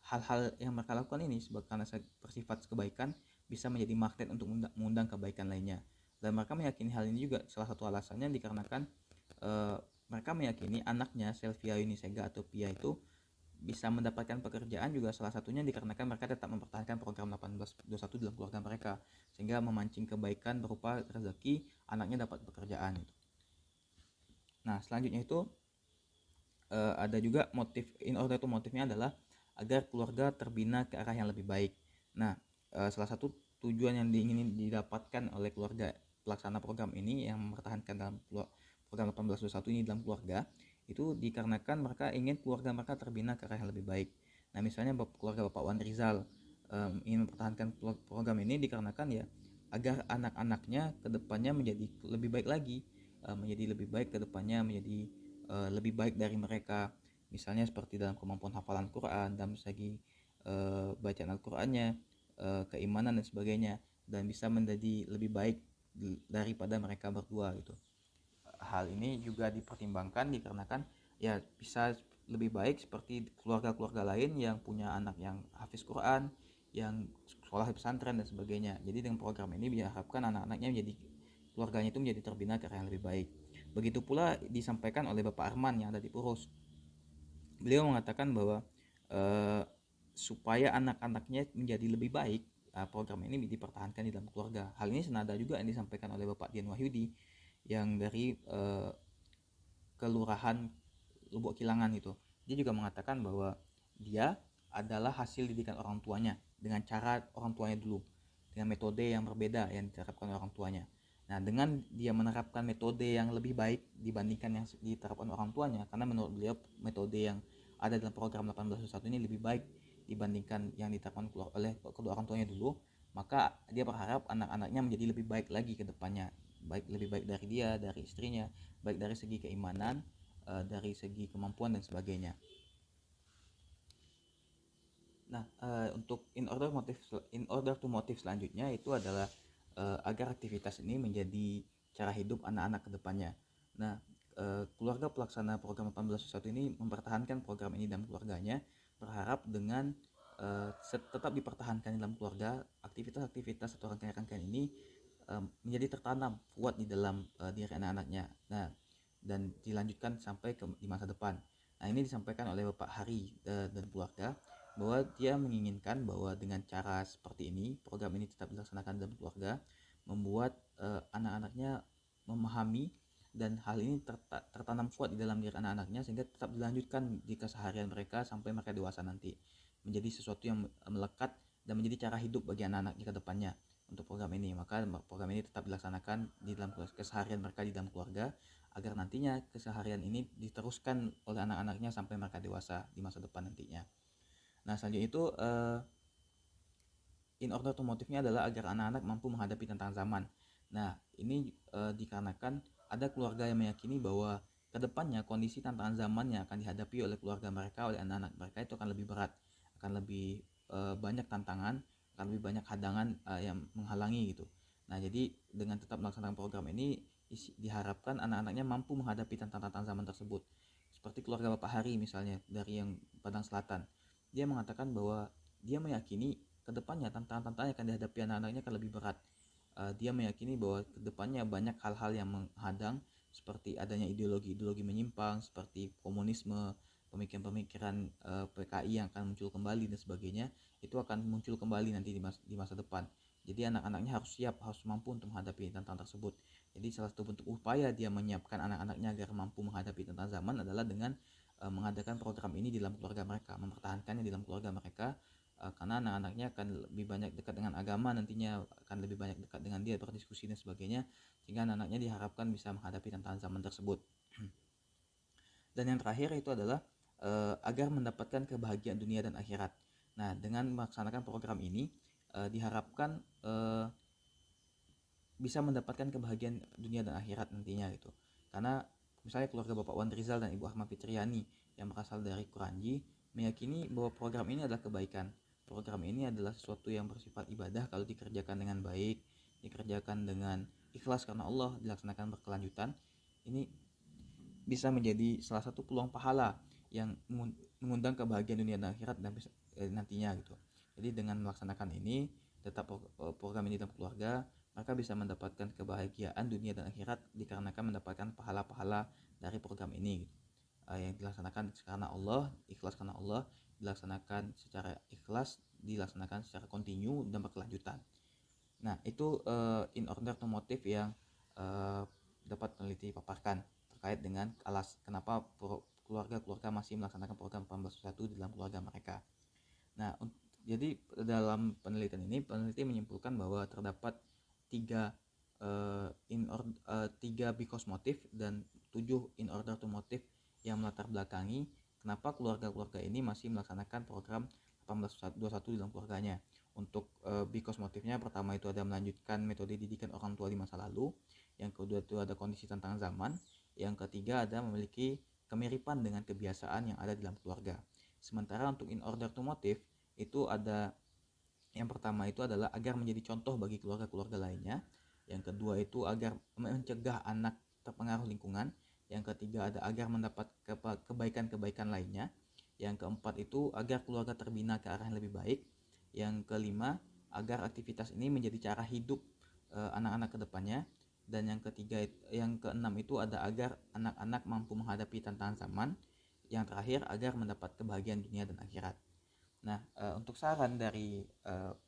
[SPEAKER 1] hal-hal yang mereka lakukan ini karena bersifat kebaikan bisa menjadi magnet untuk mengundang kebaikan lainnya. Dan mereka meyakini hal ini juga salah satu alasannya dikarenakan mereka meyakini anaknya Selvia Yunisega atau Pia itu bisa mendapatkan pekerjaan juga salah satunya dikarenakan mereka tetap mempertahankan program 1821 dalam keluarga mereka, sehingga memancing kebaikan berupa rezeki, anaknya dapat pekerjaan. Nah, selanjutnya itu ada juga motif in order to motifnya adalah agar keluarga terbina ke arah yang lebih baik. Nah, salah satu tujuan yang diingini didapatkan oleh keluarga pelaksana program ini yang mempertahankan dalam program 1821 ini dalam keluarga itu dikarenakan mereka ingin keluarga mereka terbina ke arah yang lebih baik. Nah, misalnya keluarga Bapak Wan Rizal ingin mempertahankan program ini dikarenakan ya agar anak-anaknya kedepannya menjadi lebih baik lagi, menjadi lebih baik kedepannya, menjadi lebih baik dari mereka. Misalnya seperti dalam kemampuan hafalan Quran, dalam segi bacaan Al-Qurannya, keimanan dan sebagainya, dan bisa menjadi lebih baik daripada mereka berdua gitu. Hal ini juga dipertimbangkan dikarenakan ya bisa lebih baik seperti keluarga-keluarga lain yang punya anak yang hafiz Quran, yang sekolah pesantren dan sebagainya. Jadi dengan program ini diharapkan anak-anaknya menjadi keluarganya itu menjadi terbina ke arah yang lebih baik. Begitu pula disampaikan oleh Bapak Arman yang ada di Purus. Beliau mengatakan bahwa supaya anak-anaknya menjadi lebih baik, program ini dipertahankan di dalam keluarga. Hal ini senada juga yang disampaikan oleh Bapak Dian Wahyudi yang dari Kelurahan Lubuk Kilangan itu. Dia juga mengatakan bahwa dia adalah hasil didikan orang tuanya dengan cara orang tuanya dulu, dengan metode yang berbeda yang diterapkan orang tuanya. Nah, dengan dia menerapkan metode yang lebih baik dibandingkan yang diterapkan orang tuanya, karena menurut beliau metode yang ada dalam program 1821 ini lebih baik dibandingkan yang diterapkan oleh kedua orang tuanya dulu, maka dia berharap anak-anaknya menjadi lebih baik lagi ke depannya, lebih baik dari dia, dari istrinya, baik dari segi keimanan, dari segi kemampuan dan sebagainya. Nah, untuk in order to motif selanjutnya itu adalah agar aktivitas ini menjadi cara hidup anak-anak ke depannya. Nah, keluarga pelaksana program 1821 ini mempertahankan program ini dalam keluarganya, berharap dengan tetap dipertahankan dalam keluarga, aktivitas-aktivitas atau rangkaian-rangkaian ini menjadi tertanam kuat di dalam diri anak-anaknya. Nah, dan dilanjutkan sampai di masa depan. Nah, ini disampaikan oleh Bapak Hari dan keluarga bahwa dia menginginkan bahwa dengan cara seperti ini, program ini tetap dilaksanakan dalam keluarga, membuat anak-anaknya memahami dan hal ini tertanam kuat di dalam diri anak-anaknya sehingga tetap dilanjutkan di keseharian mereka sampai mereka dewasa nanti, menjadi sesuatu yang melekat dan menjadi cara hidup bagi anak-anaknya ke depannya. Untuk program ini, maka program ini tetap dilaksanakan di dalam keseharian mereka di dalam keluarga agar nantinya keseharian ini diteruskan oleh anak-anaknya sampai mereka dewasa di masa depan nantinya. Nah, selanjutnya itu in order to motifnya adalah agar anak-anak mampu menghadapi tantangan zaman. Nah, ini dikarenakan ada keluarga yang meyakini bahwa kedepannya kondisi tantangan zaman yang akan dihadapi oleh keluarga mereka, oleh anak-anak mereka itu akan lebih berat, akan lebih banyak tantangan, akan lebih banyak hadangan yang menghalangi gitu. Nah, jadi dengan tetap melaksanakan program ini diharapkan anak-anaknya mampu menghadapi tantangan-tantangan zaman tersebut. Seperti keluarga Bapak Hari misalnya dari yang Padang Selatan. Dia mengatakan bahwa dia meyakini kedepannya tantangan-tantangan yang akan dihadapi anak-anaknya akan lebih berat. Dia meyakini bahwa kedepannya banyak hal-hal yang menghadang seperti adanya ideologi-ideologi menyimpang seperti komunisme, pemikiran-pemikiran PKI yang akan muncul kembali dan sebagainya, itu akan muncul kembali nanti di masa depan. Jadi anak-anaknya harus siap, harus mampu untuk menghadapi tantangan tersebut. Jadi salah satu bentuk upaya dia menyiapkan anak-anaknya agar mampu menghadapi tantangan zaman adalah dengan mengadakan program ini di dalam keluarga mereka, mempertahankannya di dalam keluarga mereka, karena anak-anaknya akan lebih banyak dekat dengan agama, nantinya akan lebih banyak dekat dengan dia, berdiskusi dan sebagainya, sehingga anak-anaknya diharapkan bisa menghadapi tantangan zaman tersebut. Dan yang terakhir itu adalah agar mendapatkan kebahagiaan dunia dan akhirat. Nah, dengan melaksanakan program ini diharapkan bisa mendapatkan kebahagiaan dunia dan akhirat nantinya gitu. Karena misalnya keluarga Bapak Wan Rizal dan Ibu Ahmad Fitriani yang berasal dari Kuranji meyakini bahwa program ini adalah kebaikan. Program ini adalah sesuatu yang bersifat ibadah kalau dikerjakan dengan baik, dikerjakan dengan ikhlas karena Allah, dilaksanakan berkelanjutan. Ini bisa menjadi salah satu peluang pahala yang mengundang kebahagiaan dunia dan akhirat dan nantinya gitu. Jadi dengan melaksanakan ini, tetap program ini dalam keluarga, maka bisa mendapatkan kebahagiaan dunia dan akhirat dikarenakan mendapatkan pahala-pahala dari program ini gitu. Yang dilaksanakan karena Allah, ikhlas karena Allah, dilaksanakan secara ikhlas, dilaksanakan secara kontinu dan berkelanjutan. Nah, itu in order to motif yang dapat peneliti paparkan terkait dengan kenapa keluarga-keluarga masih melaksanakan program 1821 di dalam keluarga mereka. Nah, jadi dalam penelitian ini peneliti menyimpulkan bahwa terdapat tiga because motif dan 7 in order to motif yang melatar belakangi kenapa keluarga-keluarga ini masih melaksanakan program 1821 dalam keluarganya. Untuk because motifnya, pertama itu ada melanjutkan metode didikan orang tua di masa lalu, yang kedua itu ada kondisi tantangan zaman, yang ketiga ada memiliki kemiripan dengan kebiasaan yang ada dalam keluarga. Sementara untuk in order to motif itu ada yang pertama itu adalah agar menjadi contoh bagi keluarga-keluarga lainnya, yang kedua itu agar mencegah anak terpengaruh lingkungan, yang ketiga ada agar mendapat kebaikan-kebaikan lainnya, yang keempat itu agar keluarga terbina ke arah yang lebih baik, yang kelima agar aktivitas ini menjadi cara hidup anak-anak ke depannya, dan yang keenam itu ada agar anak-anak mampu menghadapi tantangan zaman, yang terakhir agar mendapat kebahagiaan dunia dan akhirat. Nah, untuk saran dari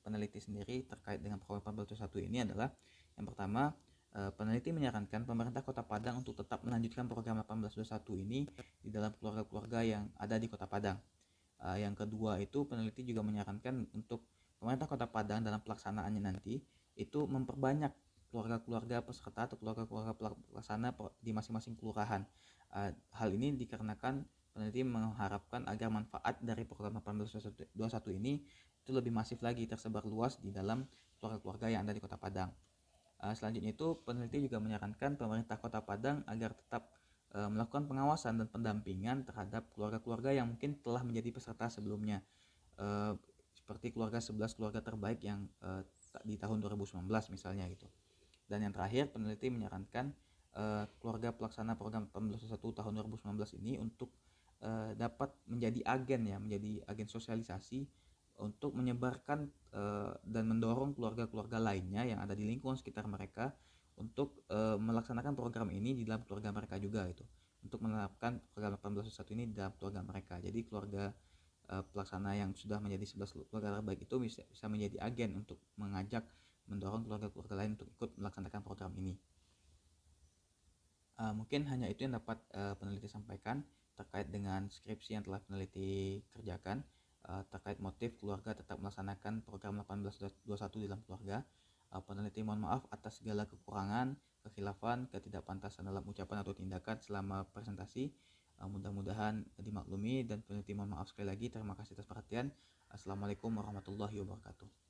[SPEAKER 1] peneliti sendiri terkait dengan program 1821 ini adalah yang pertama, peneliti menyarankan pemerintah Kota Padang untuk tetap melanjutkan program 1821 ini di dalam keluarga-keluarga yang ada di Kota Padang. Yang kedua itu peneliti juga menyarankan untuk pemerintah Kota Padang dalam pelaksanaannya nanti itu memperbanyak keluarga-keluarga peserta atau keluarga-keluarga pelaksana di masing-masing kelurahan. Hal ini dikarenakan peneliti mengharapkan agar manfaat dari program 1821 ini itu lebih masif lagi, tersebar luas di dalam keluarga-keluarga yang ada di Kota Padang. Selanjutnya itu peneliti juga menyarankan pemerintah Kota Padang agar tetap melakukan pengawasan dan pendampingan terhadap keluarga-keluarga yang mungkin telah menjadi peserta sebelumnya, uh, seperti keluarga 11 keluarga terbaik yang di tahun 2019 misalnya gitu. Dan yang terakhir, peneliti menyarankan keluarga pelaksana program 1821 tahun 2019 ini untuk dapat menjadi agen sosialisasi untuk menyebarkan dan mendorong keluarga-keluarga lainnya yang ada di lingkungan sekitar mereka untuk melaksanakan program ini di dalam keluarga mereka juga itu. Untuk menerapkan program 1821 ini di dalam keluarga mereka. Jadi keluarga pelaksana yang sudah menjadi 11 keluarga terbaik itu bisa menjadi agen untuk mendorong keluarga-keluarga lain untuk ikut melaksanakan program ini. Mungkin hanya itu yang dapat peneliti sampaikan terkait dengan skripsi yang telah peneliti kerjakan terkait motif keluarga tetap melaksanakan program 1821 dalam keluarga. Peneliti mohon maaf atas segala kekurangan, kekhilafan, ketidakpantasan dalam ucapan atau tindakan selama presentasi. Mudah-mudahan dimaklumi, dan peneliti mohon maaf sekali lagi. Terima kasih atas perhatian. Assalamualaikum warahmatullahi wabarakatuh.